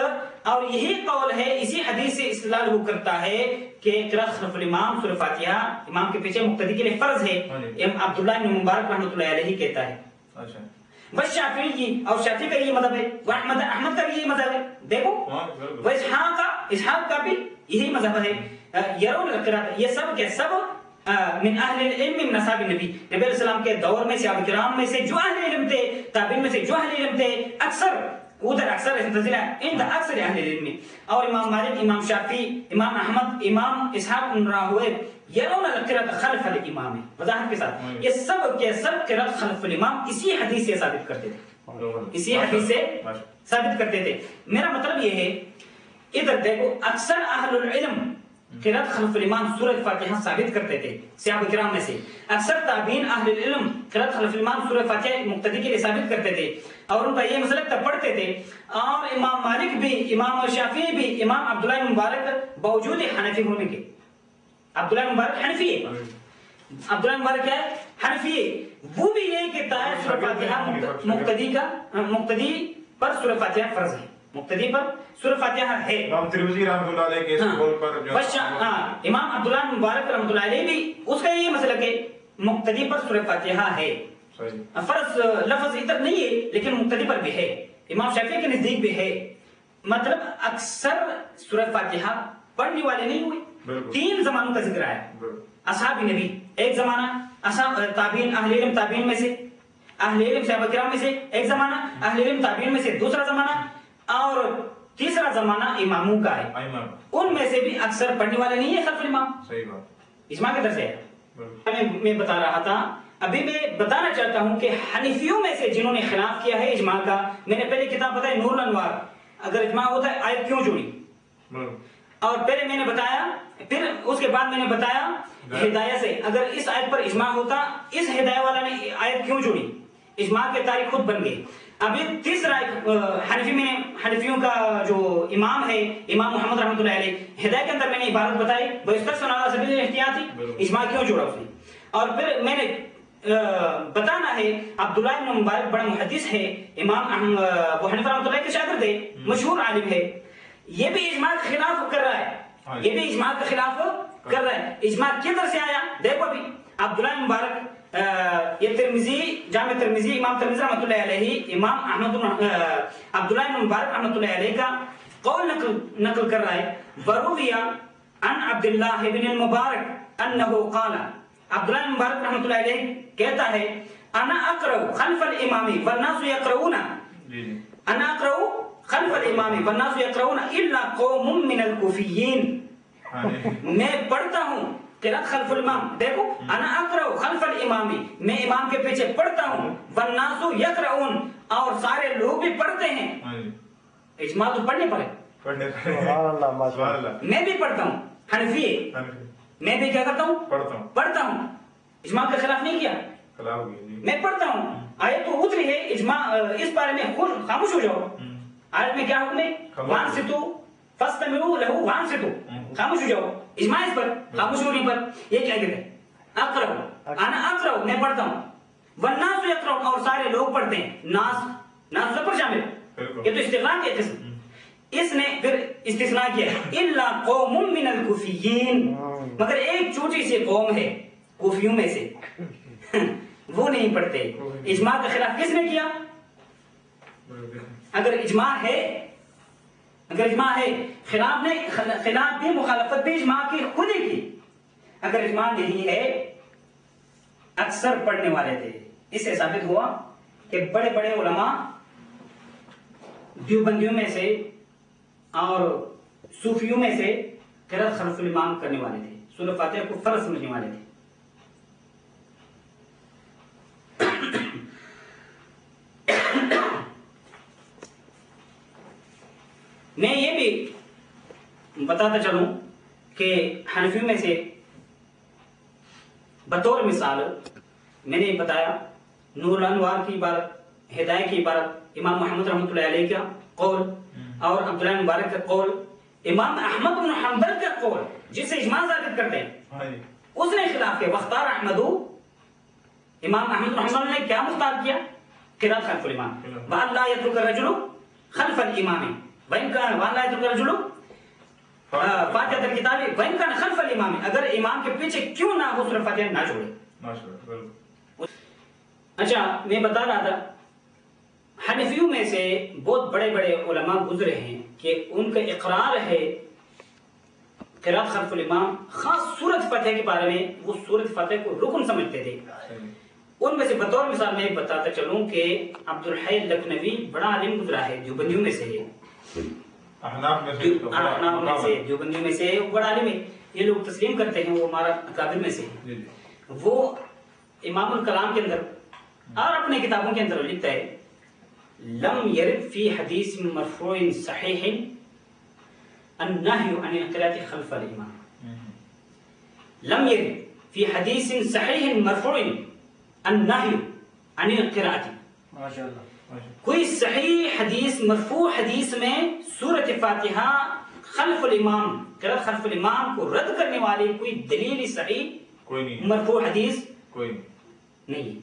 اور یہی قول ہے اسی حدیث سے استدلال وہ کرتا ہے کہ قرات خلف الامام سورہ فاتحہ امام کے پیچھے مقتدی کے لیے فرض ہے. عبداللہ بن مبارک رحمۃ اللہ علیہ کہتا ہے. بس شافعی کی اور شافعی کا یہ مذہب ہے، احمد کا بھی یہ مذہب ہے. دیکھو وہ اسحاق کا بھی یہی مذہب ہے. یرون القراءۃ، یہ سب کے سب من اہل العلم من اصحاب النبی، نبی علیہ السلام کے دور میں صحابہ کرام میں سے جو اہل علم تھے، تابعین میں سے جو اہل علم تھے، اکثر ادھر اکثر نزلہ عند اکثر اہل علم. اور امام مالک، امام شافعی، امام احمد، امام اسحاق بن راہوے یرون القراءۃ خلف الامام، وضاحت کے ساتھ یہ سب کے سب قراءۃ خلف الامام اسی حدیث سے ثابت کرتے تھے، اسی حدیث سے ثابت کرتے تھے. میرا مطلب یہ ہے ادھر دیکھو اکثر اہل العلم قرات خلف الامام سورہ فاتحہ ثابت کرتے تھے صحابہ کرام میں سے، اکثر تابعین اہل العلم قرات خلف الامام سورہ فاتحہ مقتدی کے لیے ثابت کرتے تھے اور ان کا یہ مسلک تب پڑھتے تھے. اور امام مالک بھی، امام شافعی بھی، امام عبداللہ بن مبارک باوجود حنفی ہونے کے، عبداللہ بن مبارک حنفی ہے، عبداللہ بن مبارک کیا ہے؟ حنفی ہے. وہ بھی یہ کہتا ہے سورہ فاتحہ مقتدی پر سورہ فاتحہ فرض ہے، مقتدی پر سورہ فاتحہ ہے. امام ترمذی رحمۃ اللہ علیہ کے اس قول پر جو امام عبداللہ بن مبارک رحمۃ اللہ علیہ بھی اس کا یہ مسئلہ کہ مقتدی پر سورہ فاتحہ ہے. فرض لفظ ادھر نہیں ہے لیکن مقتدی پر بھی ہے، امام شافعی کے نزدیک بھی ہے. مطلب اکثر سورہ فاتحہ پڑھنے والے نہیں ہوئے. 3 زمانوں کا ذکر آیا، اصحاب نبی ایک زمانہ، اصحاب تابعین اہل علم تابعین میں سے، اہل علم صحابہ کرام میں سے ایک زمانہ، اہل علم تابعین میں سے دوسرا زمانہ، اور تیسرا زمانہ اماموں کا ہے. ان میں سے بھی اکثر پڑھنے والے نہیں ہے خلف الامام. صحیح بات، اجماع کے درس ہے. میں بتا رہا تھا، ابھی میں بتانا چاہتا ہوں کہ حنفیوں میں سے جنہوں نے خلاف کیا ہے اجماع کا، میں نے پہلے کتاب بتائی نور الانوار، اگر اجماع ہوتا ہے آیت کیوں جوڑی، اور پہلے میں نے بتایا، پھر اس کے بعد میں نے بتایا ہدایہ سے اگر اس آیت پر اجماع ہوتا، اس ہدایہ والا نے آیت کیوں جوڑی، اجماع کے تاریخ خود بن گئی. ابھی تیسرا حنفیوں کا جو امام ہے امام محمد رحمۃ اللہ علیہ، ہدایہ کے اندر میں نے عبارت بتائی وَيُسْتَحْسَنُ عَلَىٰ سَبِيلِ الْاحْتِيَاطِ، اجماع کیوں جوڑا اس نے. اور پھر میں نے بتانا ہے عبداللہ بن مبارک بڑا محدث ہے، امام ابو حنیفہ رحمۃ اللہ کے شاگرد ہے، مشہور عالم ہے، یہ بھی اجماع کے خلاف کر رہا ہے، یہ بھی اجماع کے خلاف کر رہا ہے. اجماع کدھر سے آیا دیکھو. ابھی عبداللہ بن مبارک یہ ترمذی، جامع ترمذی، امام ترمذی رحمۃ اللہ علیہ، امام عبداللہ بن مبارک رحمۃ اللہ علیہ کا قول نقل کر رہا ہے. وروی عن عبداللہ بن المبارک انہ قال، عبداللہ بن مبارک رحمۃ اللہ علیہ کہتا ہے انا اقرأ خلف الامام والناس يقرؤون، انا اقرأ خلف الامام والناس يقرؤون الا قوم من الكوفیین، میں پڑھتا ہوں قرات خلف الامام. دیکھو انا اقرأ خلف الامام، میں امام کے پیچھے پڑھتا ہوں، والناس يقرؤون، اور سارے لوگ بھی پڑھتے ہیں. اجماع تو پڑھنے پر ہے، میں بھی پڑھتا ہوں، حنفی ہے، میں بھی کیا کرتا ہوں، پڑھتا ہوں. اجماع کے خلاف نہیں کیا، میں پڑھتا ہوں. آیت تو اتری ہے، اجماع اس بارے میں خود خاموش ہو جاؤ. آیت میں کیا حکم ہے، وانصتوا فاستمعوا له وانصتوا، خاموش ہو جاؤ. اجماع اس پر خاموش ہونے پر یہ کیا کہتے ہیں، اقرأ، انا اقرأ، میں پڑھتا ہوں، والناس يقرؤون، اور سارے لوگ پڑھتے ہیں. ناس سب پر شامل، یہ تو استغراق ہے قسم. اس نے پھر استثناء کیا الا قوم من الکوفیین، مگر ایک چھوٹی سی قوم ہے کوفیوں میں سے وہ نہیں پڑھتے. اجماع کے خلاف کس نے کیا؟ اگر اجماع ہے، اگر اجماع ہے، خلاف بھی مخالفت بھی اجماع کی خود ہی کی. اگر اجماع نہیں ہے اکثر پڑھنے والے تھے. اس سے ثابت ہوا کہ بڑے بڑے علماء دیوبندیوں میں سے اور صوفیوں میں سے قرأت خلف الامام کرنے والے تھے, سورہ فاتحہ کو فرض سمجھنے والے تھے. میں یہ بھی بتاتا چلوں کہ حنفیوں میں سے بطور مثال میں نے بتایا نور الانوار کی عبارت, ہدایہ کی عبارت, امام محمد رحمۃ اللہ علیہ کا قول اور عبداللہ مبارک کا قول, امام احمد بن حنبل کا قول جس سے اجماع ثابت کرتے ہیں, اس نے خلاف کیا. واختار احمد, امام احمد بن حنبل نے کیا مختار کیا؟ قرأت خلف الامام. وَأَلَّا يَتْرُكَ الرَّجُلُ خَلْفَ الْإِمَامِ وَإِنْ كَانَ وَأَلَّا يَتْرُكَ الرَّجُلُ فاتحۃ الکتاب وَإِنْ كَانَ خَلْفَ الْإِمَامِ, اگر امام کے پیچھے کیوں نہ ہو سورہ فاتحہ نہ چھوڑے. اچھا میں بتا رہا تھا حنفیوں میں سے بہت بڑے بڑے علماء گزرے ہیں کہ ان کا اقرار ہے قرأت خلف الامام, خاص سورۃ فاتحہ کے بارے میں وہ سورۃ فاتحہ کو رکن سمجھتے تھے. ان میں سے بطور مثال میں بتاتا چلوں کہ عبدالحی لکھنوی بڑا عالم گزرا ہے, دیوبندیوں میں سے ہے, احناف میں سے, دیوبندیوں میں سے بڑا عالم ہے. یہ لوگ تسلیم کرتے ہیں وہ ہمارا اکابر میں سے ہے. وہ امام الکلام کے اندر اور اپنے کتابوں کے اندر لکھتا ہے لم يرد فی حدیث مرفوع صحیح النہی عن القراءۃ خلف الامام. لم يرد فی حدیث صحیح مرفوع النہی عن القراءۃ. کوئی صحیح حدیث مرفوع حدیث میں سورۃ فاتحہ خلف الامام, قرأت خلف الامام کو رد کرنے والی کوئی دلیل صحیح مرفوع حدیث کوئی نہیں,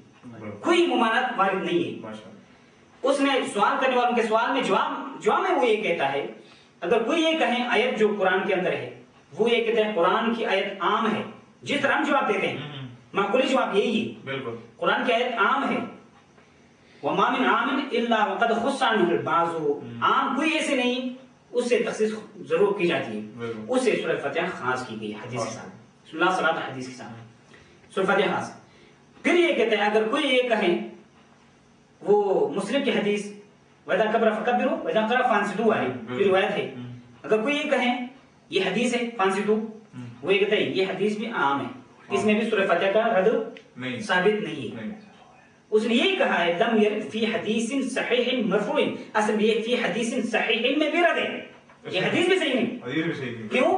کوئی ممانعت وارد نہیں ہے. اس نے سوال کرنے والوں کے سوال میں جواب میں وہ یہ کہتا ہے اگر کوئی یہ کہے آیت جو قرآن کے اندر ہے, وہ یہ کہتے ہیں قرآن کی آیت عام ہے, جس طرح ہم جواب دیتے ہیں معقولی جواب یہی ہے, قرآن کی آیت عام ہے. وَمَا مِنْ عَامٍ إِلَّا وَقَدْ خُصَّ عَنْهُ الْبَعْضُ, عام کوئی ایسے نہیں اس سے تخصیص ضرور کی جاتی ہے, اس سے سورہ فاتحہ خاص کی گئی حدیث کے ساتھ, بسم اللہ صلاۃ حدیث کے ساتھ سورہ فاتحہ خاص. پھر یہ کہتے ہیں اگر کوئی یہ کہیں وہ مسلم کی حدیث وَإِذَا كَبَّرَ فَكَبِّرُوا وَإِذَا قَرَأَ فَأَنصِتُوا والی یہ روایت ہے, اگر کوئی یہ کہیں یہ حدیث ہے فانصتوا, وہ یہ کہتے ہیں یہ حدیث بھی عام ہے, اس میں بھی سورہ فاتحہ کا رد ثابت نہیں ہے. اس نے یہی کہا ہے لم يرد فی حدیث صحیح مرفوع, اصل یہ فی حدیث صحیح میں بھی رد ہے, یہ حدیث بھی صحیح نہیں. کیوں؟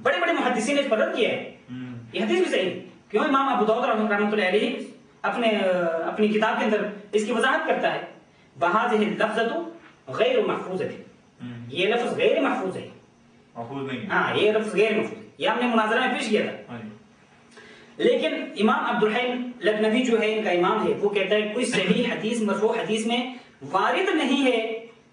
بڑے بڑے محدثین نے اس پر رد کیا ہے, یہ حدیث بھی صحیح نہیں. کیوں؟ امام ابو داؤد رحمۃ اللہ علیہ اپنی کتاب کے اندر اس کی وضاحت کرتا ہے بہذہ اللفظۃ غیر محفوظۃ, یہ لفظ غیر محفوظ ہے, محفوظ نہیں, ہاں یہ لفظ غیر محفوظ ہے, یہ ہم نے مناظرہ میں پیش کیا تھا. لیکن امام عبدالحی لکھنوی جو ہے ان کا امام ہے, وہ کہتا ہے کوئی صحیح حدیث مرفوع حدیث میں وارد نہیں ہے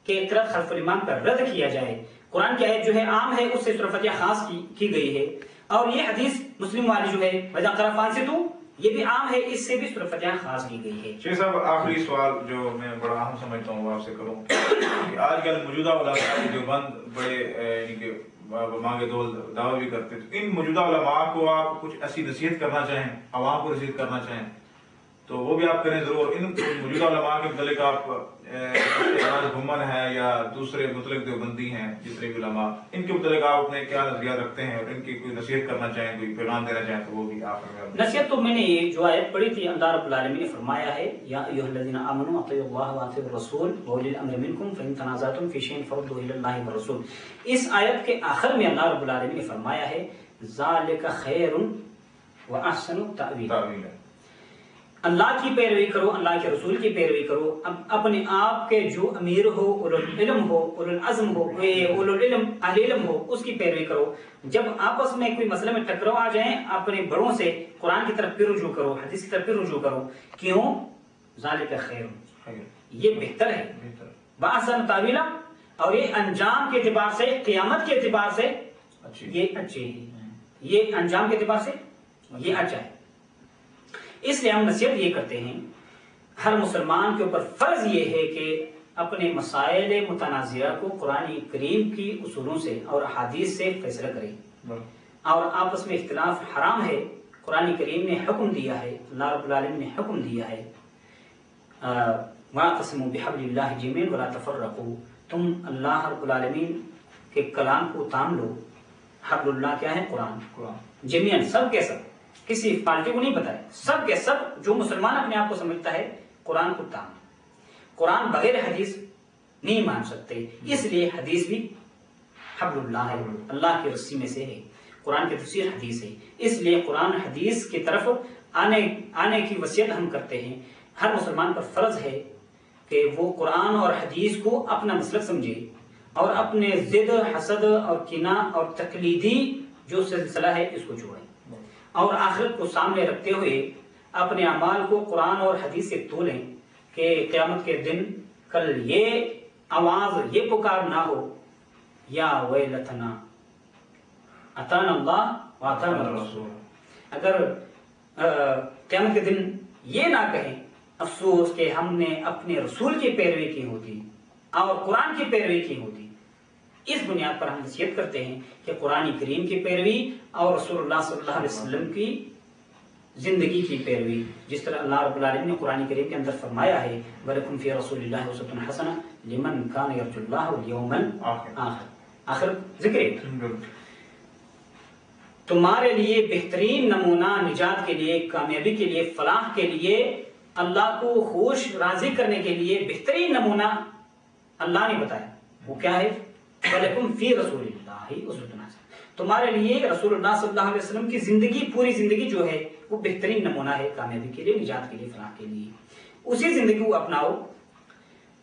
کہ قرأت خلف الامام کا رد کیا جائے. قرآن کی آیت جو ہے عام ہے, اس سے سورہ فاتحہ خاص کی گئی ہے, اور یہ حدیث مسلم والی جو ہے وَإِذَا قَرَأَ فَأَنصِتُوا یہ بھی عام ہے, اس سے بھی سورہ فاتحہ خاص کی گئی ہے. شیخ صاحب آخری سوال جو میں بڑا اہم سمجھتا ہوں آپ سے کروں کہ آج کل موجودہ علماء دیوبند بڑے یعنی کہ مانگے دول دعویٰ بھی کرتے, تو ان موجودہ علماء کو آپ کچھ ایسی نصیحت کرنا چاہیں, عوام کو نصیحت کرنا چاہیں تو وہ بھی آپ کریں ضرور. ان موجودہ علماء کے متعلق آپ گھمن ہے یا دوسرے مطلق دیوبندی ہیں جتنے بھی علماء, ان کے متعلق آپ اپنے کیا نظریات رکھتے ہیں اور ان کی کوئی نصیحت کرنا چاہیں, کوئی پیغام دینا چاہیں تو وہ بھی آپ. نصیحت تو میں نے جو آیت پڑھی تھی اللہ رب العالمین نے فرمایا ہے یا ایھا الذین آمنوا اطیعوا اللہ واطیعوا الرسول واولی الامر منکم فان تنازعتم فی شیء فردوہ الی اللہ والرسول. اس آیت کے آخر میں اللہ رب العالمین نے فرمایا ہے ذالک خیر واحسن تأویلا, اللہ کی پیروی کرو, اللہ کے رسول کی پیروی کرو. اب اپنے آپ کے جو امیر ہو, اولوالعلم ہو, اولوالعزم ہو, اولوالعلم اہل علم ہو, اس کی پیروی کرو. جب آپس میں کوئی مسئلے میں ٹکراؤ آ جائیں اپنے بڑوں سے قرآن کی طرف پھر رجوع کرو, حدیث کی طرف پھر رجوع کرو. کیوں؟ ذالک خیر, یہ بہتر ہے, واحسن تأویلا, اور یہ انجام کے اعتبار سے, قیامت کے اعتبار سے یہ اچھے ہیں, یہ انجام کے اعتبار سے یہ اچھا ہے. اس لیے ہم نصیحت یہ کرتے ہیں ہر مسلمان کے اوپر فرض یہ ہے کہ اپنے مسائل متنازعہ کو قرآن کریم کی اصولوں سے اور احادیث سے فیصلہ کریں, اور آپس میں اختلاف حرام ہے, قرآن کریم نے حکم دیا ہے، اللہ رب العالمین نے حکم دیا ہے وَاعْتَصِمُوا بِحَبْلِ اللَّهِ جَمِيعًا وَلَا تَفَرَّقُوا، تم اللہ رب العالمین کے کلام کو تام لو. حبل اللہ کیا ہے؟ قرآن. جمیعاً سب کے سب، کسی پارٹی کو نہیں بتائے، سب کے سب جو مسلمان اپنے آپ کو سمجھتا ہے قرآن کو تام. قرآن بغیر حدیث نہیں مان سکتے، اس لیے حدیث بھی حبل اللہ ہے، اللہ کی رسی میں سے ہے. قرآن کی تفسیر حدیث ہے، اس لیے قرآن حدیث کی طرف آنے کی وصیت ہم کرتے ہیں. ہر مسلمان پر فرض ہے کہ وہ قرآن اور حدیث کو اپنا مسلک سمجھے اور اپنے ضد، حسد اور کینہ اور تقلیدی جو سلسلہ ہے اس کو چھوڑیں، اور آخرت کو سامنے رکھتے ہوئے اپنے اعمال کو قرآن اور حدیث سے تولیں کہ قیامت کے دن کل یہ آواز، یہ پکار نہ ہو یا ویلتنا اتانا اللہ واتانا الرسول. اگر قیامت کے دن یہ نہ کہیں افسوس کہ ہم نے اپنے رسول کی پیروی کی ہوتی اور قرآن کی پیروی کی ہوتی. اس بنیاد پر ہم نصیحت کرتے ہیں کہ قرآن کریم کی پیروی اور رسول اللہ صلی اللہ علیہ وسلم کی زندگی کی پیروی، جس طرح اللہ رب العالمین نے قرآن کریم کے اندر فرمایا ہے وَلَكُمْ فِي رَسُولِ اللَّهِ أُسْوَةٌ حَسَنَةٌ لِمَنْ كَانَ يَرْجُو اللَّهَ وَالْيَوْمَ الْآخِرَ. آخر ذکر تمہارے لیے بہترین نمونہ نجات کے لیے، کامیابی کے لیے، فلاح کے لیے، اللہ کو خوش راضی کرنے کے لیے بہترین نمونہ اللہ نے بتایا. وہ کیا ہے؟ وَلَكُمْ فِي رَسُولِ اللَّهِ أُسْوَةٌ حَسَنَةٌ. تمہارے لیے رسول اللہ صلی اللہ علیہ وسلم کی زندگی، پوری زندگی جو ہے وہ بہترین نمونہ ہے کامیابی کے لیے، نجات کے لیے، فلاح کے لیے. اسی زندگی کو اپناؤ.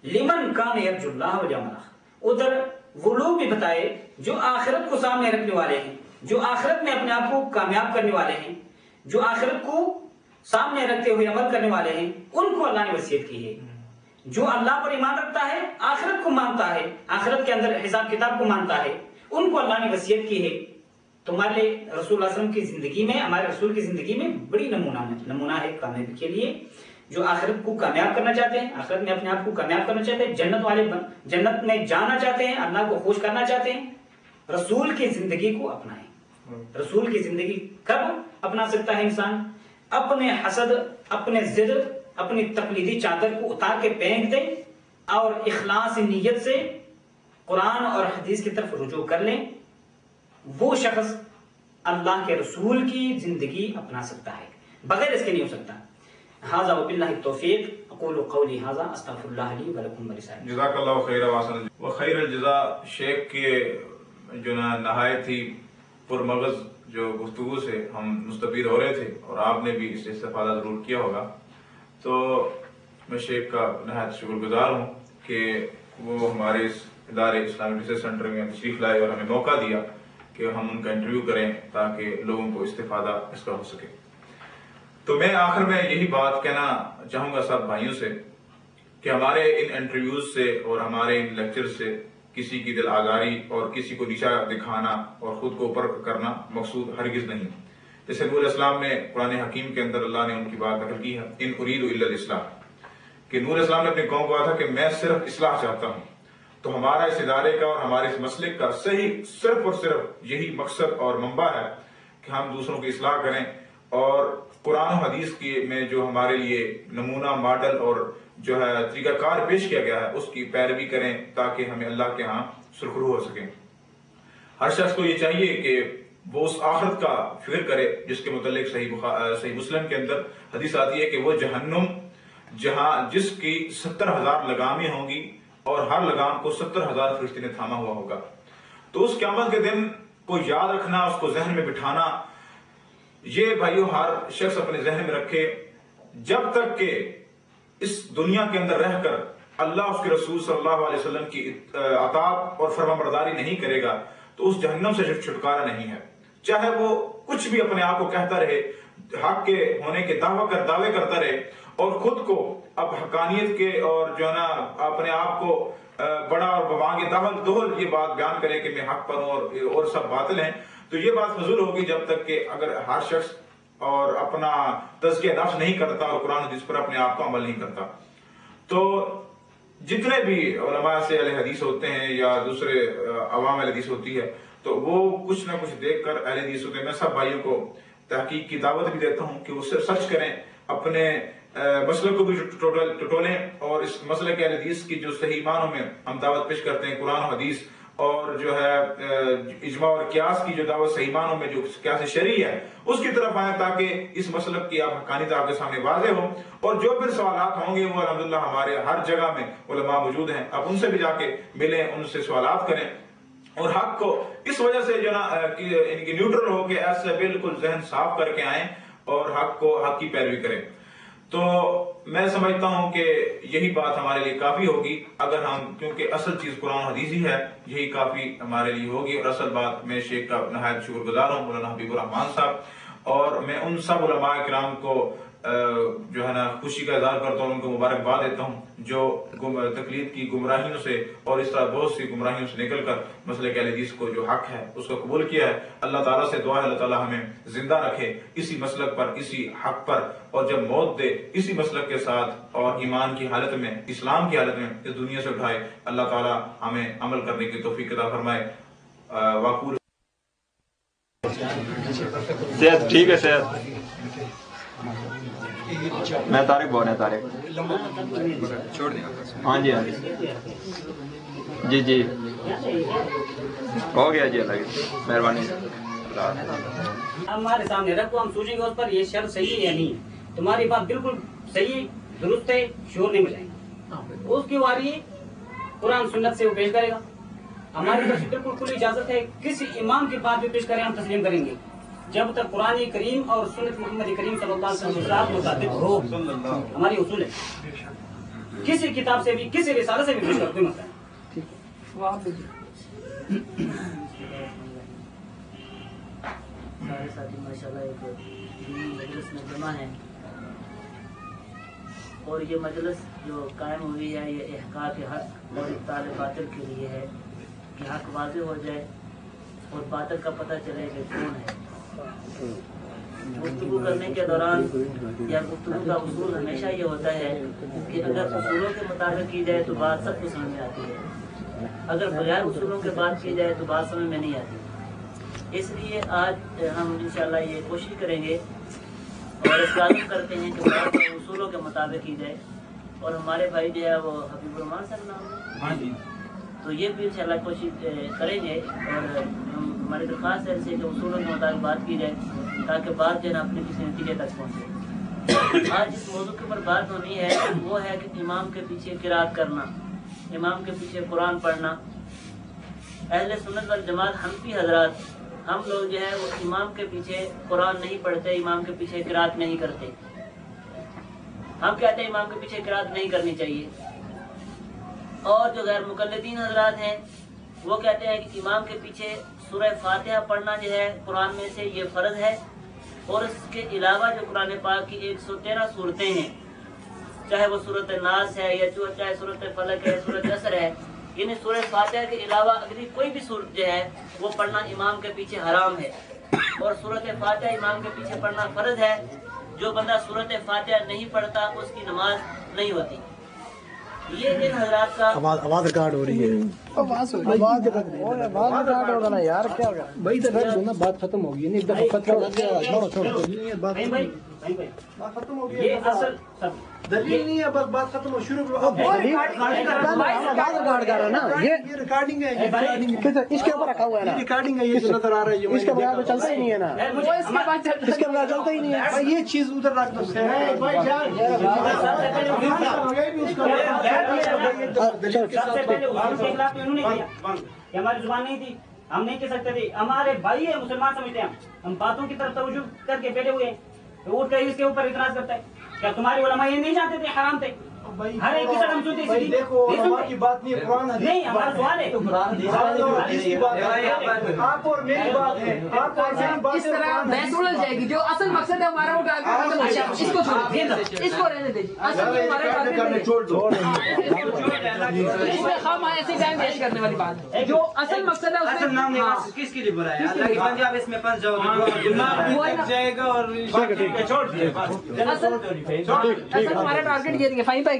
لمن کان یرجو اللہ والیوم الآخر. ادھر وہ لوگ بھی بتائے جو آخرت کو سامنے رکھنے والے ہیں، جو آخرت میں اپنے آپ کو کامیاب کرنے والے ہیں، جو آخرت کو سامنے رکھتے ہوئے عمل کرنے والے ہیں، ان کو اللہ نے وصیت کی ہے. جو اللہ پر ایمان رکھتا ہے، آخرت کو مانتا ہے، آخرت کے اندر حساب کتاب کو مانتا ہے، ان کو اللہ نے وصیت کی ہے. تمہارے لیے رسول اللہ صلی اللہ علیہ وسلم کی زندگی میں، ہمارے رسول کی زندگی میں بڑی نمونہ ہے کامیابی کے لیے. جو آخرت کو کامیاب کرنا چاہتے ہیں، آخرت میں اپنے آپ کو کامیاب کرنا چاہتے ہیں، جنت میں جانا چاہتے ہیں، اللہ کو خوش کرنا چاہتے ہیں، رسول کی زندگی کو اپنائیں. رسول کی زندگی کب اپنا سکتا ہے انسان؟ اپنے حسد، اپنے ضد، اپنی تقلیدی چادر کو اتار کے پھینک دے اور اخلاص نیت سے قرآن اور حدیث کی طرف رجوع کر لیں. وہ شخص اللہ کے رسول کی زندگی اپنا سکتا ہے، بغیر اس کے نہیں ہو سکتا. ھذا وباللہ التوفیق. اقول قولی ھذا استغفر اللہ لی ولکم ولسائر. جزاک اللہ خیر و خیر الجزاء. شیخ کے جو نہایت ہی پرمغز جو گفتگو سے ہم مستفید ہو رہے تھے اور آپ نے بھی اس سے استفادہ ضرور کیا ہوگا. تو میں شیخ کا نہایت شکر گزار ہوں کہ وہ ہمارے اس ادارے اسلامی ریسرچ سینٹر میں تشریف لائے اور ہمیں موقع دیا کہ ہم ان کا انٹرویو کریں تاکہ لوگوں کو استفادہ اس کا ہو سکے. تو میں آخر میں یہی بات کہنا چاہوں گا سب بھائیوں سے کہ ہمارے ان انٹرویوز سے اور ہمارے ان لیکچر سے کسی کی دل آگاری اور کسی کو نیچا دکھانا اور خود کو اوپر کرنا مقصود ہرگز نہیں. جیسے نور اسلام میں قرآن حکیم کے اندر اللہ نے ان کی بات نقل کی ہے ان اريد الا الاصلاح، کہ نور اسلام نے اپنی قوم کو کہا تھا کہ میں صرف اصلاح چاہتا ہوں. تو ہمارا اس ادارے کا اور ہمارے اس مسلک کا صحیح صرف اور صرف یہی مقصد اور منبع ہے کہ ہم دوسروں کی اصلاح کریں اور قرآن و حدیث کی میں جو ہمارے لیے نمونہ، ماڈل اور جو ہے طریقہ کار پیش کیا گیا ہے اس کی پیروی کریں تاکہ ہمیں اللہ کے ہاں سرخرو ہو سکیں. ہر شخص کو یہ چاہیے کہ وہ اس آخرت کا فکر کرے جس کے متعلق صحیح مسلم کے اندر حدیث آتی ہے کہ وہ جہنم جس کی 70,000 لگامیں ہوں گی اور ہر لگام کو 70,000 فرشتے نے تھاما ہوا ہوگا. تو اس قیامت کے دن کو یاد رکھنا، اس کو ذہن میں بٹھانا، یہ بھائیو ہر شخص اپنے ذہن میں رکھے. جب تک کہ اس دنیا کے اندر رہ کر اللہ اس کے رسول صلی اللہ علیہ وسلم کی اطاعت اور فرمانبرداری نہیں کرے گا تو اس جہنم سے چھٹکارا نہیں ہے. چاہے وہ کچھ بھی اپنے آپ کو کہتا رہے، حق کے ہونے کے دعوے کرتا رہے اور خود کو اب حقانیت کے اور جو ہے نا اپنے آپ کو بڑا اور بوانگ دہل یہ بات بیان کرے کہ میں حق پر ہوں اور سب باطل ہیں، تو یہ بات فضول ہوگی جب تک کہ اگر ہر شخص اور اپنا تزکیہ نفس نہیں کرتا اور قرآن حدیث پر اپنے آپ کو عمل نہیں کرتا. تو جتنے بھی علماء سے اہل حدیث ہوتے ہیں یا دوسرے عوام اہل حدیث ہوتی ہے تو وہ کچھ نہ کچھ دیکھ کر اہل حدیث ہوتے ہیں. میں سب بھائیوں کو تحقیق کی دعوت بھی دیتا ہوں کہ وہ سرچ کریں، اپنے مسئلے کو بھی ٹٹولیں، اور اس مسئلے کے حدیث کی جو صحیح معنوں میں ہم دعوت پیش کرتے ہیں قرآن و حدیث، اور جو ہے اجماع اور قیاس کی جو دعوت صحیح معنوں میں جو قیاس شرعی ہے اس کی طرف آئیں، تاکہ اس مسلک کی حقانیت آپ کے سامنے واضح ہو. اور جو پھر سوالات ہوں گے وہ الحمدللہ ہمارے ہر جگہ میں علماء موجود ہیں، آپ ان سے بھی جا کے ملیں، ان سے سوالات کریں، اور حق کو اس وجہ سے جو نا ان کی نیوٹرل ہو کے ایسے بالکل ذہن صاف کر کے آئیں اور حق کی پیروی کریں. تو میں سمجھتا ہوں کہ یہی بات ہمارے لیے کافی ہوگی، اگر ہم، کیونکہ اصل چیز قرآن حدیث ہی ہے، یہی کافی ہمارے لیے ہوگی. اور اصل بات، میں شیخ کا نہایت شکر گزار ہوں، مولانا حبیب الرحمان صاحب، اور میں ان سب علماء کرام کو جو ہے نا خوشی کا اظہار کرتا ہوں، ان کو مبارکباد دیتا ہوں جو تقلید کی گمراہیوں سے اور اس طرح بہت سی گمراہیوں سے نکل کر مسلک اہل حدیث کو جو حق ہے اس کو قبول کیا ہے. اللہ تعالیٰ سے دعا ہے اللہ تعالیٰ ہمیں زندہ رکھے اسی مسلک پر، اسی حق پر، اور جب موت دے اسی مسلک کے ساتھ اور ایمان کی حالت میں، اسلام کی حالت میں اس دنیا سے اٹھائے. اللہ تعالیٰ ہمیں عمل کرنے کی توفیق عطا فرمائے. واقول صحت ٹھیک ہے، صحت. میں طارق بول رہا ہوں. طارق چھوڑ دیں. ہاں جی ہاں جی جی ہو گیا جی. اللہ کی مہربانی. ہمارے سامنے رکھو، ہم سوچیں گے اس پر یہ شرط صحیح ہے یا نہیں. تمہاری بات بالکل صحیح درست ہے، شور نہیں بجائیں گے. اس کی واری قرآن سنت سے وہ پیش کرے گا. ہماری طرف سے بالکل کھلی اجازت ہے، کسی امام کی بات بھی پیش کریں ہم تسلیم کریں گے، جب تک قرآن کریم اور سنت محمد کریم صلی اللہ علیہ وسلم کے مطابق ہو. ہماری اصول ہے، کسی کتاب سے بھی، کسی رسالے سے بھی پیش کرتے مسئلہ. سارے ساتھی ماشاءاللہ ایک مجلس میں جمع ہیں، اور یہ مجلس جو قائم ہوئی ہے یہ احقاق حق اور ابطال باطل کے لیے ہے، کہ حق واضح ہو جائے اور باطل کا پتہ چلے کہ کون ہے. گفتگو کرنے کے دوران یا گفتگو کا اصول ہمیشہ یہ ہوتا ہے کہ اگر اصولوں کے مطابق کی جائے تو بات سب کو سمجھ میں آتی ہے، اگر بغیر اصولوں کے بات کی جائے تو بات سمجھ میں نہیں آتی. اس لیے آج ہم انشاءاللہ یہ کوشش کریں گے اور اس کا عزم کرتے ہیں کہ بات اصولوں کے مطابق کی جائے. اور ہمارے بھائی جو ہے وہ حبیب الرحمان صاحب نام ہے، تو یہ بھی انشاءاللہ کوشش کریں گے، اور ہماری درخواست ہے کہ اصولوں کے مطابق بات کی جائے تاکہ بات جو ہے نا اپنے کسی نتیجے تک پہنچے. آج جس موضوع کے اوپر بات ہونی ہے وہ ہے کہ امام کے پیچھے قرات کرنا، امام کے پیچھے قرآن پڑھنا. اہل سنت والجماعت حنفی حضرات ہم لوگ جو ہے وہ امام کے پیچھے قرآن نہیں پڑھتے، امام کے پیچھے قرات نہیں کرتے. ہم کہتے ہیں امام کے پیچھے قرات نہیں کرنی چاہیے. اور جو غیر مقلدین حضرات ہیں وہ کہتے ہیں کہ امام کے پیچھے سورہ فاتحہ پڑھنا جو ہے قرآن میں سے یہ فرض ہے، اور اس کے علاوہ جو قرآن پاک کی 113 صورتیں ہیں، چاہے وہ سورۃ الناس ہے یا چاہے سورۃ فلق ہے، سورۃ عصر ہے، یعنی سورہ فاتحہ کے علاوہ اگلی کوئی بھی صورت جو ہے وہ پڑھنا امام کے پیچھے حرام ہے. اور سورۃ فاتحہ امام کے پیچھے پڑھنا فرض ہے. جو بندہ سورۃ فاتحہ نہیں پڑھتا اس کی نماز نہیں ہوتی. یہ ان حضرات کا آواز ریکارڈ ہو رہی ہے. آواز ریکارڈ ہوگا نا یار، کیا ہوگا بھائی؟ تو بات ختم ہوگی، نہیں بات ختم ہو گئی، دلیل نہیں ہے، بس بات ختم ہو. شروع ریکارڈ کر رہا نا، یہ ریکارڈنگ ہے، اس کے اوپر رکھا ہوا ہے نا، ریکارڈنگ ہے، یہ جو نظر آ رہا ہے اس کے بغیر تو چلتا ہی نہیں ہے نا، اس کے بغیر چلتا ہی نہیں ہے. یہ چیز ادھر رکھ دو. ہماری زبان نہیں تھی، ہم نہیں کہہ سکتے تھے. ہمارے بھائی ہے، مسلمان سمجھتے ہیں ہم باتوں کی طرف توجہ کر کے بیٹھے ہوئے ہیں، تو اٹھ کر اس کے اوپر اعتراض کرتا ہے. کیا تمہارے علماء یہ نہیں جانتے تھے حرام تھے؟ ہر ایک کی طرح ہم سنتے ہیں. دیکھو علماء کی بات نہیں، قرآن حدیث نہیں، ہمارا سوال ہے کی بات ہے. آپ اور میری بات ہے، آپ اور میری بات اس طرح بحث اڑ جائے گی. جو اصل مقصد ہے ہمارا وہ اس کو چھوڑ، اس کو رہنے دیجیے. چھوڑ دو، اس میں خام ایسی ٹائم ویسٹ کرنے والی بات ہے. جو اصل مقصد ہے اس میں کس کے لیے بلایا؟ اللہ کے بندے آپ اس میں پھنس جاؤ گے، جائے گا. اور اصل ہمارا ٹارگیٹ یہ نہیں ہے. فائن پائے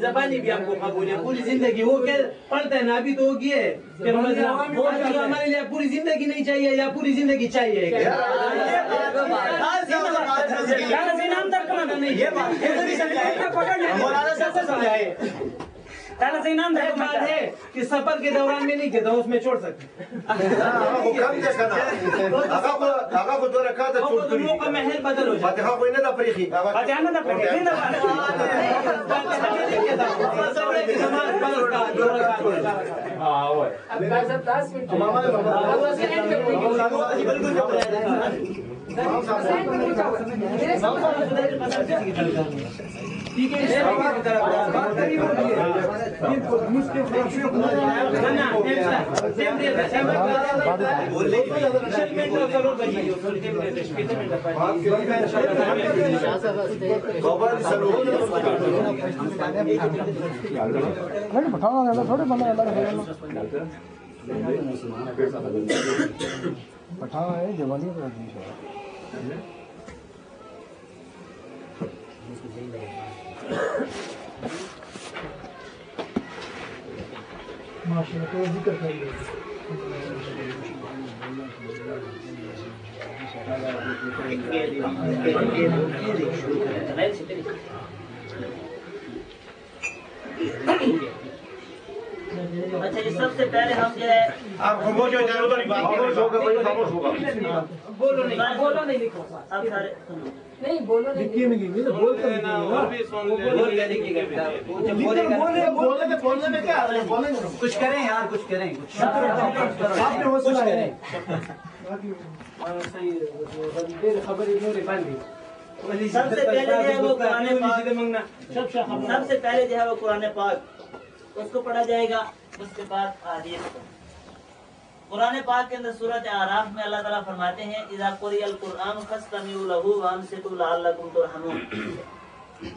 زبانی بھی آپ کو قبول ہے پوری زندگی. وہ پڑھتا ہے نابی تو وہ ہے کہ ہمارے لیے پوری زندگی نہیں چاہیے یا پوری زندگی چاہیے. بات ہے کہ سفر کے دوران میں نہیں کہتا ہوں اس میں چھوڑ سکتے. محل بدل ہو جاتا اچھا جی سب سے پہلے ہم جو ہے آپ خاموش ہو جائے ادھر خاموش ہوگا بھائی خاموش ہوگا بولو نہیں لکھو اب سارے نہیں بولو بولنے میں کیا کچھ کریں یار کچھ کریں سب سے پہلے جو ہے وہ قرآن پاک اس کو پڑھا جائے گا. اس کے بعد حدیث کو. قرآن پاک کے اندر سورۃ اعراف میں اللہ تعالیٰ فرماتے ہیں اذا قرئ القرآن فاستمعوا له وانصتوا لعلکم ترحمون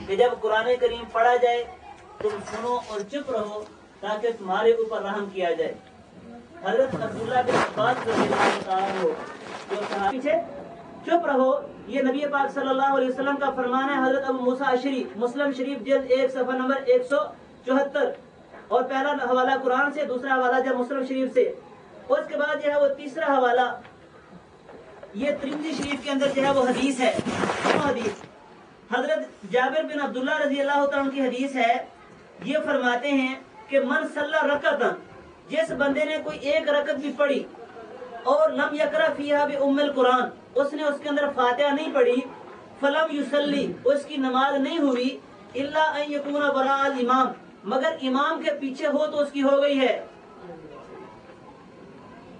کہ جب قرآن کریم پڑھا جائے تم سنو اور چپ رہو تاکہ تمہارے اوپر رحم کیا جائے. حضرت عبداللہ بن عباس رضی اللہ تعالیٰ عنہ جو پیچھے چپ رہو یہ نبی پاک صلی اللہ علیہ وسلم کا فرمان ہے. حضرت ابو موسیٰ اشعری مسلم شریف جلد 1 صفحہ نمبر 174 اور پہلا حوالہ قرآن سے دوسرا حوالہ جب مسلم شریف سے. اس کے بعد جو ہے وہ تیسرا حوالہ یہ ترمذی شریف کے اندر جو ہے وہ حدیث ہے. وہ حدیث حضرت جابر بن عبداللہ رضی اللہ تعالیٰ کی حدیث ہے. یہ فرماتے ہیں کہ من صلی رکعتا جس بندے نے کوئی ایک رکعت بھی پڑھی اور لم یقرأ فیہا بأم القرآن اس نے اس کے اندر فاتحہ نہیں پڑھی فلم یصلی اس کی نماز نہیں ہوئی الا ان یکون وراء الامام مگر امام کے پیچھے ہو تو اس کی ہو گئی ہے.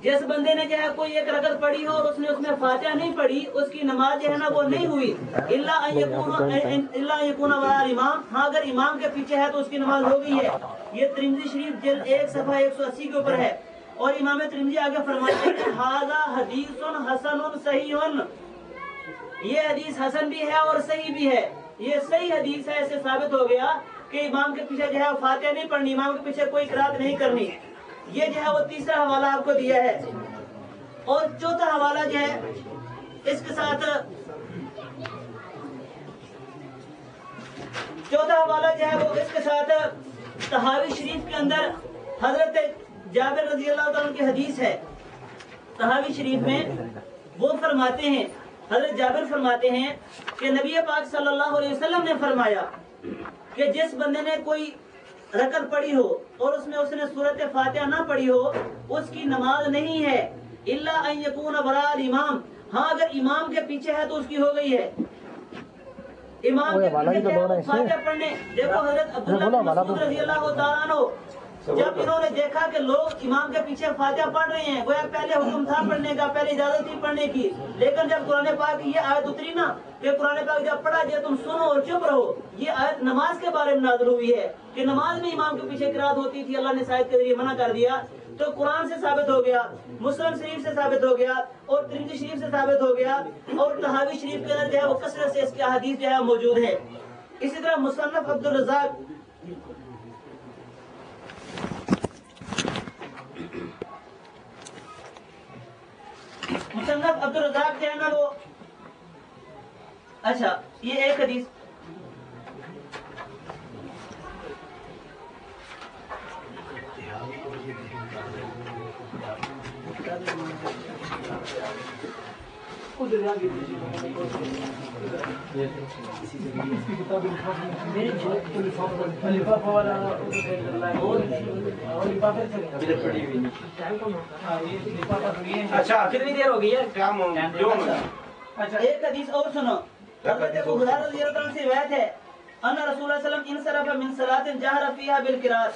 جس بندے نے جو ہے کوئی ایک رکعت پڑھی ہو اور اس نے اس میں فاتحہ نہیں پڑھی اس کی نماز جو ہے نا وہ نہیں ہوئی الا ان یکون وراء الامام ہاں اگر امام کے پیچھے ہے تو اس کی نماز ہو گئی ہے. یہ ترمذی شریف جلد 1 صفحہ 180 کے اوپر ہے. اور امام ترمذی آگے فرماتے ہیں ھذا حدیث حسن صحیح یہ حدیث حسن بھی ہے اور صحیح بھی ہے. یہ صحیح حدیث ہے. ایسے ثابت ہو گیا کہ امام کے پیچھے جو ہے فاتحہ نہیں پڑھنی امام کے پیچھے کوئی قرات نہیں کرنی. یہ جو ہے وہ تیسرا حوالہ آپ کو دیا ہے. اور چوتھا حوالہ جو ہے اس کے ساتھ چوتھا حوالہ جو ہے وہ اس کے ساتھ طحاوی شریف کے اندر حضرت جابر رضی اللہ تعالیٰ کی حدیث ہے. طحاوی شریف میں وہ فرماتے ہیں حضرت جابر فرماتے ہیں کہ نبی پاک صلی اللہ علیہ وسلم نے فرمایا کہ جس بندے نے کوئی رکعت پڑھی ہو اور اس نے سورۃ فاتحہ نہ پڑھی ہو اس کی نماز نہیں ہے الا ان یکون وراء الامام ہاں اگر امام کے پیچھے ہے تو اس کی ہو گئی ہے. امام کے پیچھے فاتحہ پڑھنے دیکھو حضرت عبداللہ بن مسعود رضی اللہ تعالیٰ عنہ جب انہوں نے دیکھا کہ لوگ امام کے پیچھے فاتحہ پڑھ رہے ہیں گویا پہلے حکم تھا پڑھنے کا پہلے اجازت تھی پڑھنے کی لیکن جب قرآن پاک کی یہ آیت اتری نا کہ قرآن پاک جب پڑھا جائے تم سنو اور چپ رہو یہ آیت نماز کے بارے میں نازل ہوئی ہے کہ نماز میں امام کے پیچھے قرات ہوتی تھی. اللہ نے شاید کے ذریعے منع کر دیا تو قرآن سے ثابت ہو گیا مسلم شریف سے ثابت ہو گیا اور ترمذی شریف سے ثابت ہو گیا اور طحاوی شریف کے اندر جو ہے وہ کثرت سے اس کی احادیث جو ہے موجود ہے. اسی طرح مصنف عبدالرزاق جو ہے نا وہ اچھا یہ ایک حدیث اچھا کتنی دیر ہوگی ہے؟ اچھا ایک حدیث اور سنو. حضرت ابو ہریرہ رضی اللہ عنہ سے روایت ہے ان رسول اللہ صلی اللہ علیہ وسلم انصرف من صلاۃ جہر فیہا بالقراءۃ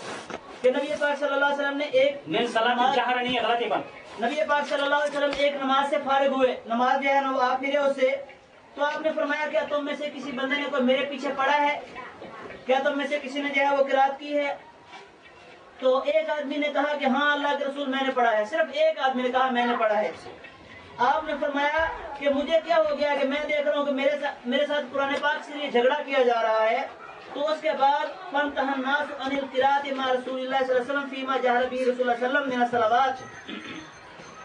کہ نبی پاک صلی اللہ علیہ وسلم نے ایک من صلاۃ جہر نہیں ہے، غلطی بن. نبی پاک صلی اللہ علیہ وسلم ایک نماز سے فارغ ہوئے، نماز جو ہے نا وہ آپ پھرے اس سے، تو آپ نے فرمایا کیا تم میں سے کسی بندے نے کوئی میرے پیچھے پڑھا ہے؟ کیا تم میں سے کسی نے جو ہے وہ قرات کی ہے؟ تو ایک آدمی نے کہا کہ ہاں اللہ کے رسول میں نے پڑھا ہے. صرف ایک آدمی نے کہا میں نے پڑھا ہے. آپ نے فرمایا کہ مجھے کیا ہو گیا کہ میں دیکھ رہا ہوں کہ میرے ساتھ قرآن پاک سے یہ جھگڑا کیا جا رہا ہے. تو اس کے بعد فانتهى الناس عن القراءة مع رسول اللہ صلی اللہ علیہ وسلم فيما جهر به رسول اللہ صلی اللہ علیہ وسلم من الصلوات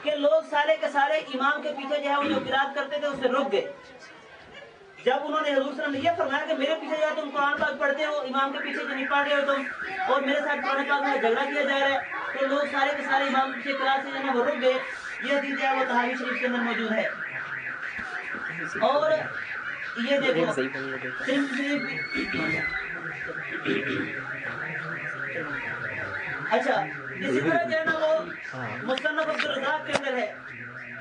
کہ لوگ سارے کے سارے امام کے پیچھے جو ہے وہ جو قرات کرتے تھے اس سے رک گئے. جب انہوں نے حضور صلی اللہ علیہ وسلم نے یہ فرمایا کہ میرے پیچھے جو تم قرآن پاک پڑھتے ہو، امام کے پیچھے جو نہیں پڑھ رہے ہو تم، اور میرے ساتھ قرآن پاک میں جھگڑا کیا جا رہا ہے، تو لوگ سارے کے سارے امام کے پیچھے قرات سے جو ہے وہ رک گئے. یہ حدیث ہے وہ طحاوی شریف کے اندر موجود ہے. اور یہ دیکھو اچھا اسی طرح جو ہے نا وہ مصنف عبدالرزاق کے اندر ہے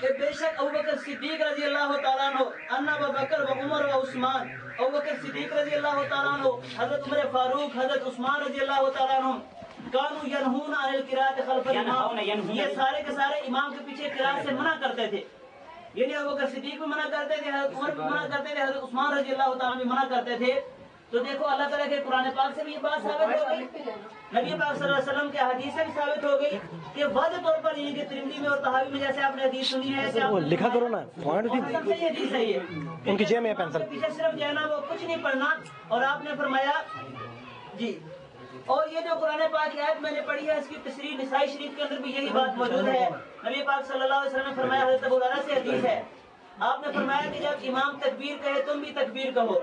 کہ بے شک ابوبکر صدیق رضی اللہ تعالیٰ عنہ ان ابوبکر و عمر و عثمان، ابوبکر صدیق رضی اللہ تعالیٰ عنہ، حضرت عمر فاروق، حضرت عثمان رضی اللہ تعالیٰ عنہ کانوا ینہون عن القراءۃ خلف الامام، یہ سارے کے سارے امام کے پیچھے قرات سے منع کرتے تھے. یعنی ابوبکر صدیق بھی منع کرتے تھے، حضرت عمر بھی منع کرتے تھے، حضرت عثمان رضی اللہ تعالیٰ بھی منع کرتے تھے. تو دیکھو اللہ تعالیٰ کے قرآن پاک سے بھی یہ بات ثابت ہو گئی، نبی پاک صلی اللہ علیہ وسلم کے حدیث سے بھی ثابت ہو گئی کہ واضح طور پر یہ کہ ترمذی میں اور طحاوی میں جیسے آپ نے حدیث سنی ہے لکھا کرو نا سب سے یہ حدیث ہے یہ ان کی جیب میں پینسل پیچھے صرف جو ہے نا وہ کچھ نہیں پڑھنا. اور آپ نے فرمایا جی، اور یہ جو قرآن پاک کی آیت میں نے پڑھی ہے اس کی تشریح نسائی شریف کے اندر بھی یہی بات موجود ہے. نبی پاک صلی اللہ علیہ وسلم نے فرمایا، حضرت ابو ہریرہ سے حدیث ہے، آپ نے فرمایا کہ جب امام تکبیر کہے تم بھی تکبیر کہو،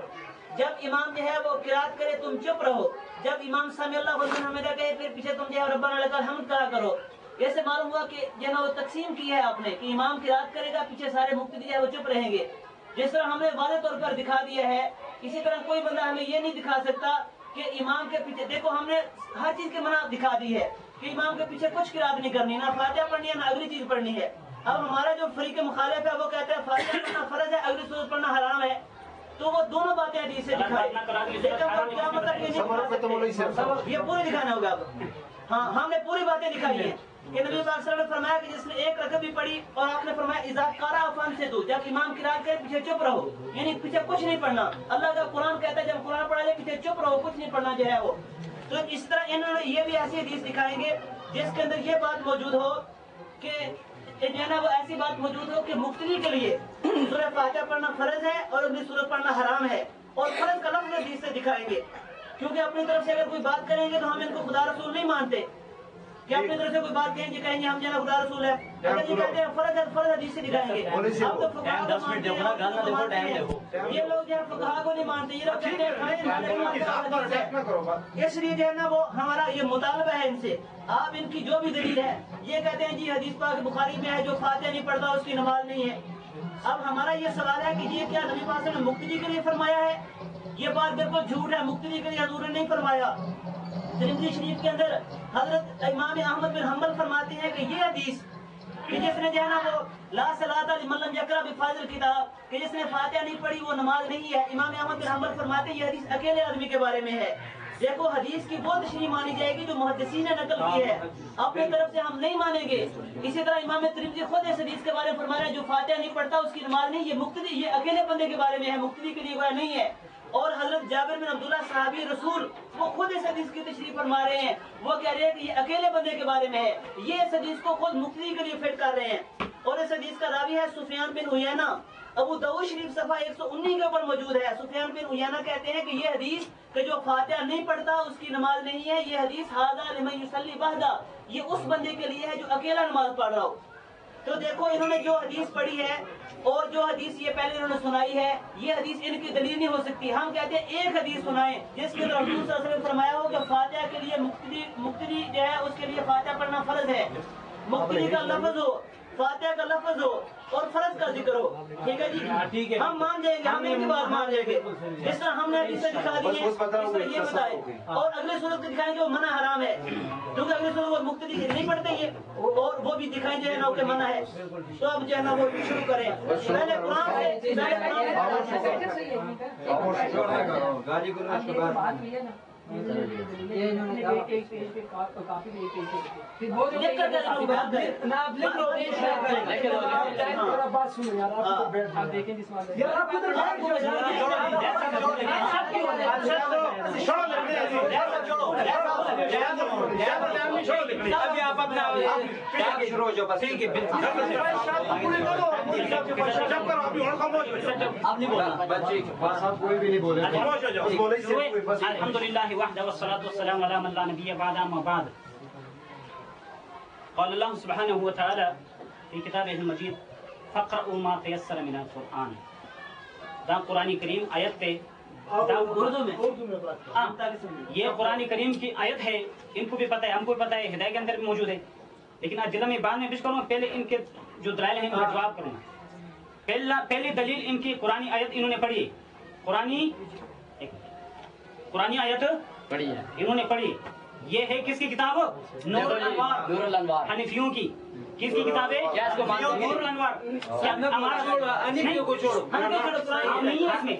جب امام جو ہے وہ قرات کرے تم چپ رہو، جب امام سمع اللہ لمن حمدہ کہے پھر پیچھے تم جو ہے ربنا لک الحمد کہا کرو. ایسے معلوم ہوا کہ جو ہے وہ تقسیم کی ہے آپ نے کہ امام قرات کرے گا، پیچھے سارے مقتدی جو ہے وہ چپ رہیں گے. جس طرح ہم نے واضح طور پر دکھا دیا ہے، اسی طرح کوئی بندہ ہمیں یہ نہیں دکھا سکتا کہ امام کے پیچھے، دیکھو ہم نے ہر چیز کے منع دکھا دی ہے کہ امام کے پیچھے کچھ قرات نہیں کرنی، نہ فاتحہ پڑھنی ہے نہ اگلی چیز پڑھنی ہے. اب ہمارا جو فریق مخالف ہے وہ کہتا ہے فاتحہ پڑھنا فرض ہے، اگلی سورت پڑھنا حرام ہے. تو وہ دونوں باتیں حدیث سے دکھائیں، لیکن کیا مطلب یہ پوری دکھانا ہوگا. ہاں ہم نے پوری باتیں دکھائی ہیں کہ نبی پاک صلی اللہ علیہ وسلم نے فرمایا کہ جس نے ایک رکعت بھی پڑھی، اور آپ نے فرمایا اذا قرأ فانصتوا، جب امام قرات کرے پیچھے چپ رہو، یعنی پیچھے کچھ نہیں پڑھنا. اللہ کا قرآن کہتا ہے جب قرآن پڑھا جائے پیچھے چپ رہو، کچھ نہیں پڑھنا جو ہے وہ. تو اس طرح انہوں نے یہ بھی ایسی حدیث دکھائیں گے جس کے اندر یہ بات موجود ہو کہ جو ہے نا وہ ایسی بات موجود ہو کہ مقتدی کے لیے سورہ فاتحہ پڑھنا فرض ہے اور اگلی سورت پڑھنا حرام ہے. اور فرض کا لفظ حدیث سے دکھائیں گے، کیونکہ اپنی طرف سے اگر کوئی بات کریں گے تو ہم ان کو خدا رسول نہیں مانتے. کہ اپنی طرف سے کوئی بات کہیں گے ہم جو ہے نا خدا رسول ہے، اگر یہ کہتے ہیں فرض حدیث سے دکھائیں گے. اب تو فقہا کو مانتے ہیں، یہ لوگ جو ہے فقہا کو نہیں مانتے، یہ لوگ کہتے ہیں. اس لیے جو ہے نا وہ ہمارا یہ مطالبہ ہے ان سے، آپ ان کی جو بھی دلیل ہے، یہ کہتے ہیں جی حدیث پاک بخاری میں ہے جو فاتحہ نہیں پڑھتا اس کی نماز نہیں ہے. اب ہمارا یہ سوال ہے کہ یہ کیا نبی پاک نے مقتدی کے لیے فرمایا ہے؟ یہ بات بالکل جھوٹ ہے، مقتدی کے لیے حضور نے نہیں فرمایا. ترمذی شریف کے اندر حضرت امام احمد بن حنبل فرماتے ہیں کہ یہ حدیث کہ جس نے جو ہے نا وہ لا صلاۃ لمن لم یقرأ بفاضل الکتاب، کہ جس نے فاتحہ نہیں پڑھی وہ نماز نہیں ہے، امام احمد بن حنبل فرماتے ہیں یہ حدیث اکیلے آدمی کے بارے میں ہے. دیکھو حدیث کی وہ تشریح مانی جائے گی جو محدثین نے نقل کی ہے، اپنی طرف سے ہم نہیں مانیں گے. اسی طرح امام ترمذی خود اس حدیث کے بارے میں فرمایا جو فاتحہ نہیں پڑھتا اس کی نماز نہیں، یہ مقتدی، یہ اکیلے بندے کے بارے میں ہے، مقتدی کے لیے گویا نہیں ہے. اور حضرت جابر بن عبداللہ صحابی رسول وہ خود اس حدیث کی تشریح فرما رہے ہیں، وہ کہہ رہے ہیں کہ یہ اکیلے بندے کے بارے میں ہے، یہ اس حدیث کو خود مقتدی کے لیے فٹ کر رہے ہیں. اور اس حدیث کا راوی ہے سفیان بن عیینہ، ابو داؤد شریف صفحہ 119 کے اوپر موجود ہے. سفیان بن عیینہ کہتے ہیں کہ یہ حدیث کہ جو فاتحہ نہیں پڑھتا اس کی نماز نہیں ہے، یہ حدیث ھذا لمن یصلی وحدہ، یہ اس بندے کے لیے ہے جو اکیلا نماز پڑھ رہا ہو. تو دیکھو انہوں نے جو حدیث پڑھی ہے اور جو حدیث یہ پہلے انہوں نے سنائی ہے، یہ حدیث ان کی دلیل نہیں ہو سکتی. ہم کہتے ہیں ایک حدیث سنائیں جس کے اندر حضور صلی اللہ علیہ وسلم نے فرمایا ہو کہ فاتحہ کے لیے مقتدی جو ہے اس کے لیے فاتحہ پڑھنا فرض ہے، مقتدی کا لفظ ہو، فاتحہ کا لفظ ہو اور فرض کا ذکر ہو، ٹھیک ہے جی، ہم مان جائیں گے، ہم ان کی بات مان جائیں گے. جس طرح ہم نے اسے دکھا دی ہے، اس طرح یہ بتائے، اور اگلے صورت کو دکھائیں گے وہ منع حرام ہے، کیونکہ اگلے صورت وہ مقتدی نہیں پڑھتے یہ، اور وہ بھی دکھائیں جو ہے نا کہ منع ہے. تو اب جو ہے نا وہ شروع کریں پہلے قرآن سے. الحمدللہ وحدہ والصلاۃ والسلام علی من لا نبی بعد اما بعد. قال اللہ سبحانہ وتعالی فی کتابہ المجید فقرؤوا ما تیسر من القرآن. دا قرآن کریم آیت پہ اردو میں یہ قرآن کریم کی آیت ہے. ان کو بھی پتہ ہے، ہم کو بھی پتہ ہے، ہدایت کے اندر بھی موجود ہے، لیکن آج جلد میں بعد میں پیش کروں. پہلے ان کے جو دلائل ہیں ان کا جواب کروں. پہلی دلیل ان کی قرآن آیت انہوں نے پڑھی، قرآن آیت پڑھی ہے، انہوں نے پڑھی. یہ ہے کس کی کتاب؟ نور الانوار، حنفیوں کی. کس کی کتاب ہے؟ نور الانوار. حنفیوں کو چھوڑو، نہیں ہے اس میں.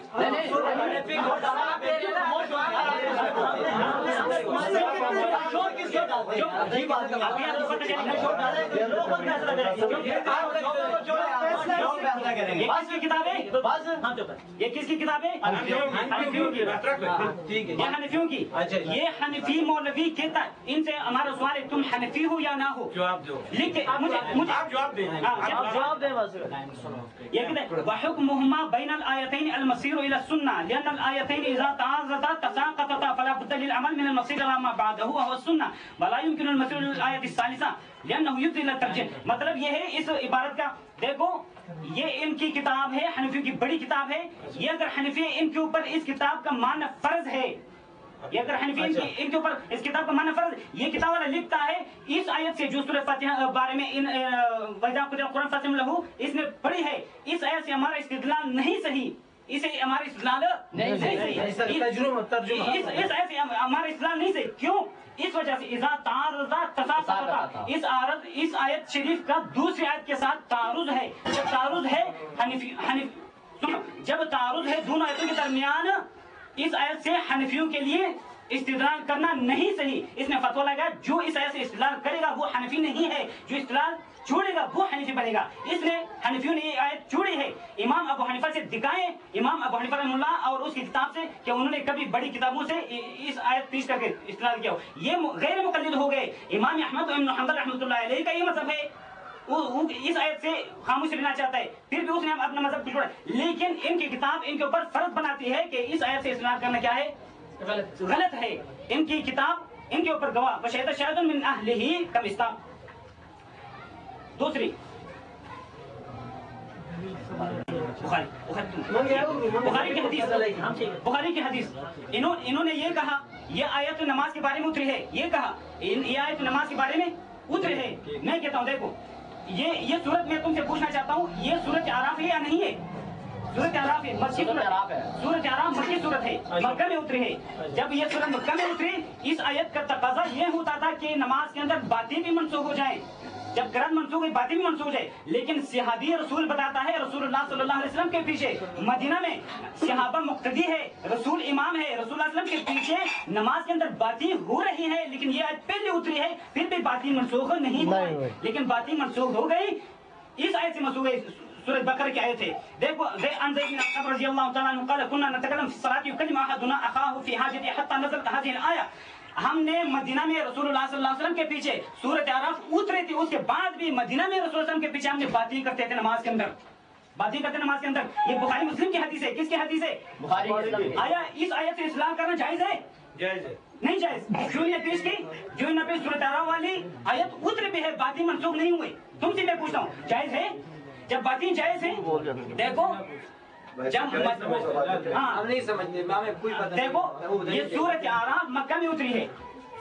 یہ کس کی کتاب ہے؟ حنفیوں کی. یہ حنفی مولوی کہتا ہے، ان سے ہمارا سوال ہے تم حنفی ہو یا نہ ہو؟ جواب دو. جواب دیں. یہ کہتے ہیں وحکمہما بین الآیتین المصیر الی السنہ لأن الآیتین اذا تعارضتا تساقطتا فلا بد للعمل من المصیر الی ما بعدہ وهو السنہ ولا يمكن المصیر الی الآیت الثالثہ لأنه يفضي الى الترجیح. مطلب یہ ہے اس عبارت کا، دیکھو یہ ان کی کتاب ہے، حنفیوں کی بڑی کتاب ہے. یہ اگر حنفی ان کے اوپر اس کتاب کا ماننا فرض ہے، یہ اگر حنفی ان کے اوپر اس کتاب کا ماننا فرض، یہ کتاب والا لکھتا ہے اس آیت سے جو سورہ فاتحہ بارے میں وَإِذَا قُرِئَ الْقُرْآنُ فَاسْتَمِعُوا لَهُ اس میں پڑھی ہے، اس آیت سے ہمارا استدلال نہیں صحیح، اسے ہمارا استدلال نہیں صحیح، اس آیت سے ہمارا استدلال نہیں صحیح. کیوں؟ اس وجہ سے اذا تعارض تساقطا، اس آیت شریف کا دوسری آیت کے ساتھ تعارض ہے. جب تعارض ہے جب تعارض ہے دونوں آیتوں کے درمیان، اس آیت سے حنفیوں کے لیے استدلال کرنا نہیں صحیح. اس نے فتویٰ لگایا جو اس آیت سے استدلال کرے گا وہ حنفی نہیں ہے، جو استدلال چھوڑے گا وہ حنفی بنے گا. اس نے حنفیوں نے یہ آیت چھوڑی ہے. امام ابو حنیفہ سے دکھائیں، امام ابو حنیفہ رحمہ اللہ اور اس کی کتاب سے کہ انہوں نے کبھی بڑی کتابوں سے اس آیت پیش کر کے استدلال کیا ہو. یہ غیر مقلد ہو گئے. امام احمد و ابن حنبل رحمۃ اللہ علیہ کا یہ مذہب ہے، اس آیت سے خاموش رہنا چاہتا ہے، پھر بھی اس نے اپنا مذہب چھوڑا. لیکن ان کی کتاب ان کے اوپر فرض بناتی ہے کہ اس آیت سے استدلال کرنا کیا ہے؟ غلط ہے. ان کی کتاب ان کے اوپر گواہ وشہد شاہد من اہلہ کمستہ. دوسری بخاری کی حدیث انہوں نے یہ کہا، یہ آیت نماز کے بارے میں اتری ہے، یہ کہا یہ آیت نماز کے بارے میں اتری ہے. میں کہتا ہوں دیکھو یہ صورت میں تم سے پوچھنا چاہتا ہوں، یہ سورۃ اعراف ہے یا نہیں ہے؟ سورۃ اعراف ہے، مکی صورت ہے. سورۃ اعراف مکی صورت ہے، مکہ میں اتری ہے. جب یہ سورت مکہ میں اتری، اس آیت کا تقاضا یہ ہوتا تھا کہ نماز کے اندر باتیں بھی منسوخ ہو جائیں. جب قرآن منسوخ ہوئی باتیں بھی منسوخ ہو جائے. لیکن صحابی رسول بتاتا ہے رسول اللہ صلی اللہ علیہ وسلم کے پیچھے مدینہ میں صحابہ مقتدی ہے، رسول امام ہے، رسول اللہ علیہ وسلم کے پیچھے نماز کے اندر باتیں ہو رہی ہے. لیکن یہ آیت پہلے اتری ہے، پھر بھی باتیں منسوخ نہیں ہوئی. لیکن باتیں منسوخ ہو گئی، اس آیت سے منسوخ گئی. سورۃ بقرہ کی آیت ہے، دیکھو عن زید بن ثابت رضی اللہ تعالیٰ عنہ قال كنا نتكلم في الصلاة يكلم أحدنا أخاه في حاجته حتى نزلت هذه الآية. ہم نے مدینہ میں رسول اللہ صلی اللہ علیہ وسلم کے پیچھے سورۃ اعراف اتری تھی، اس کے بعد بھی مدینہ میں رسول اللہ علیہ وسلم کے پیچھے ہم نے باتیں کرتے تھے نماز کے اندر، باتیں کرتے نماز کے اندر. یہ بخاری مسلم کی حدیث ہے. کس کی حدیث ہے؟ بخاری. آیا اس آیت سے اسلام کرنا جائز ہے؟ جائز ہے. نہیں جائز. جو نے پیش کی، جو نے پیش سورۃ اعراف والی آیت اتری بھی ہے، باتیں منسوخ نہیں ہوئی. تم سے میں پوچھتا ہوں جائز ہے؟ جب باتیں جائز ہیں، دیکھو جب ہم نہیں سمجھتے، دیکھو یہ سورۃ اعراف مکہ میں اتری ہے،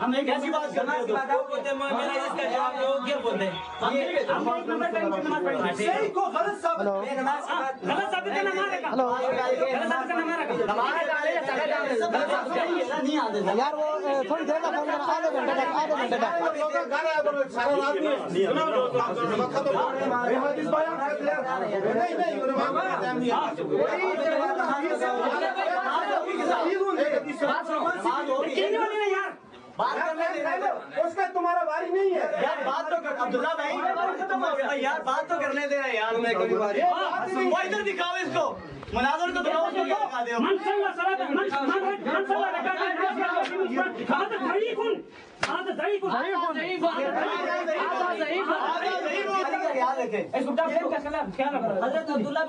ہم ایک ایسی بات کرنا یار وہ تھوڑی دیر کا فون کرنا آدھے گھنٹے تک اس کا تمہارا باری نہیں ہے یار بات تو کر عبداللہ بھائی یار بات تو کرنے دے رہے یار میں کوئی بات وہ ادھر دکھاؤ اس کو مناظر تو دکھاؤ اس کو کیا دکھا دے حضرت عبداللہ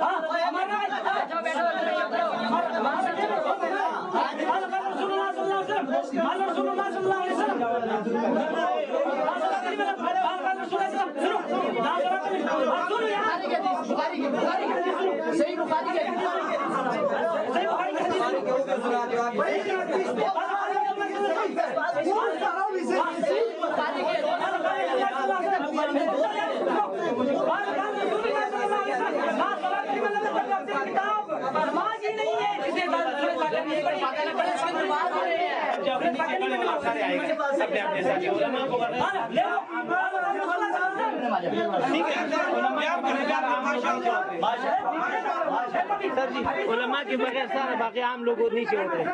علماء کے بغیر سارے باقی عام لوگ نیچے ہوتے ہیں.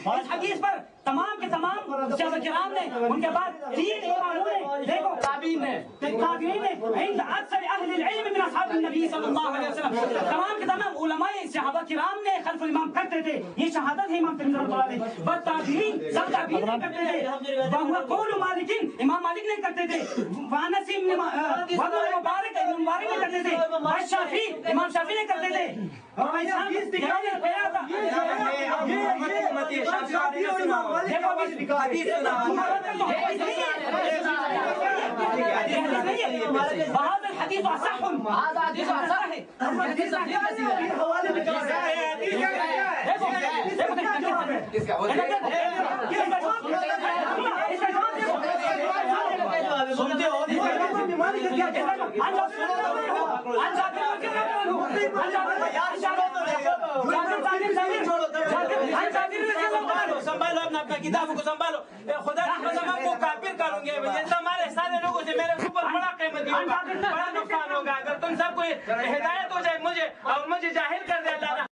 اس حدیث پر تمام کے تمام صحابہ کرام نے ان کے بعد تین اماموں نے دیکھو تابعین نے عند اکثر اہل العلم من اصحاب النبی صلی اللہ علیہ وسلم تمام کے تمام علماء صحابہ کرام نے خلف الامام کرتے تھے. یہ شہادت ہے امام ترمذی رحمۃ اللہ علیہ. بس تابعین سب تابعین نہیں کرتے تھے. وهو قول مالک امام مالک نہیں کرتے تھے. وانس ابن مبارک نہیں کرتے تھے. شافعی امام شافعی نہیں کرتے تھے. هذا الحديث أصح. هذا حديث أصح. سنتے ہو سنبھالو اپنا کتابوں کو سنبھالو. خدا کی قسم آپ کو کافر کروں گے. ہمارے سارے لوگوں سے میرے اوپر بڑا قیمتی ہوگا, بڑا نقصان ہوگا. اگر تم سب کو ہدایت ہو جائے مجھے اور مجھے جاہل کر دے اللہ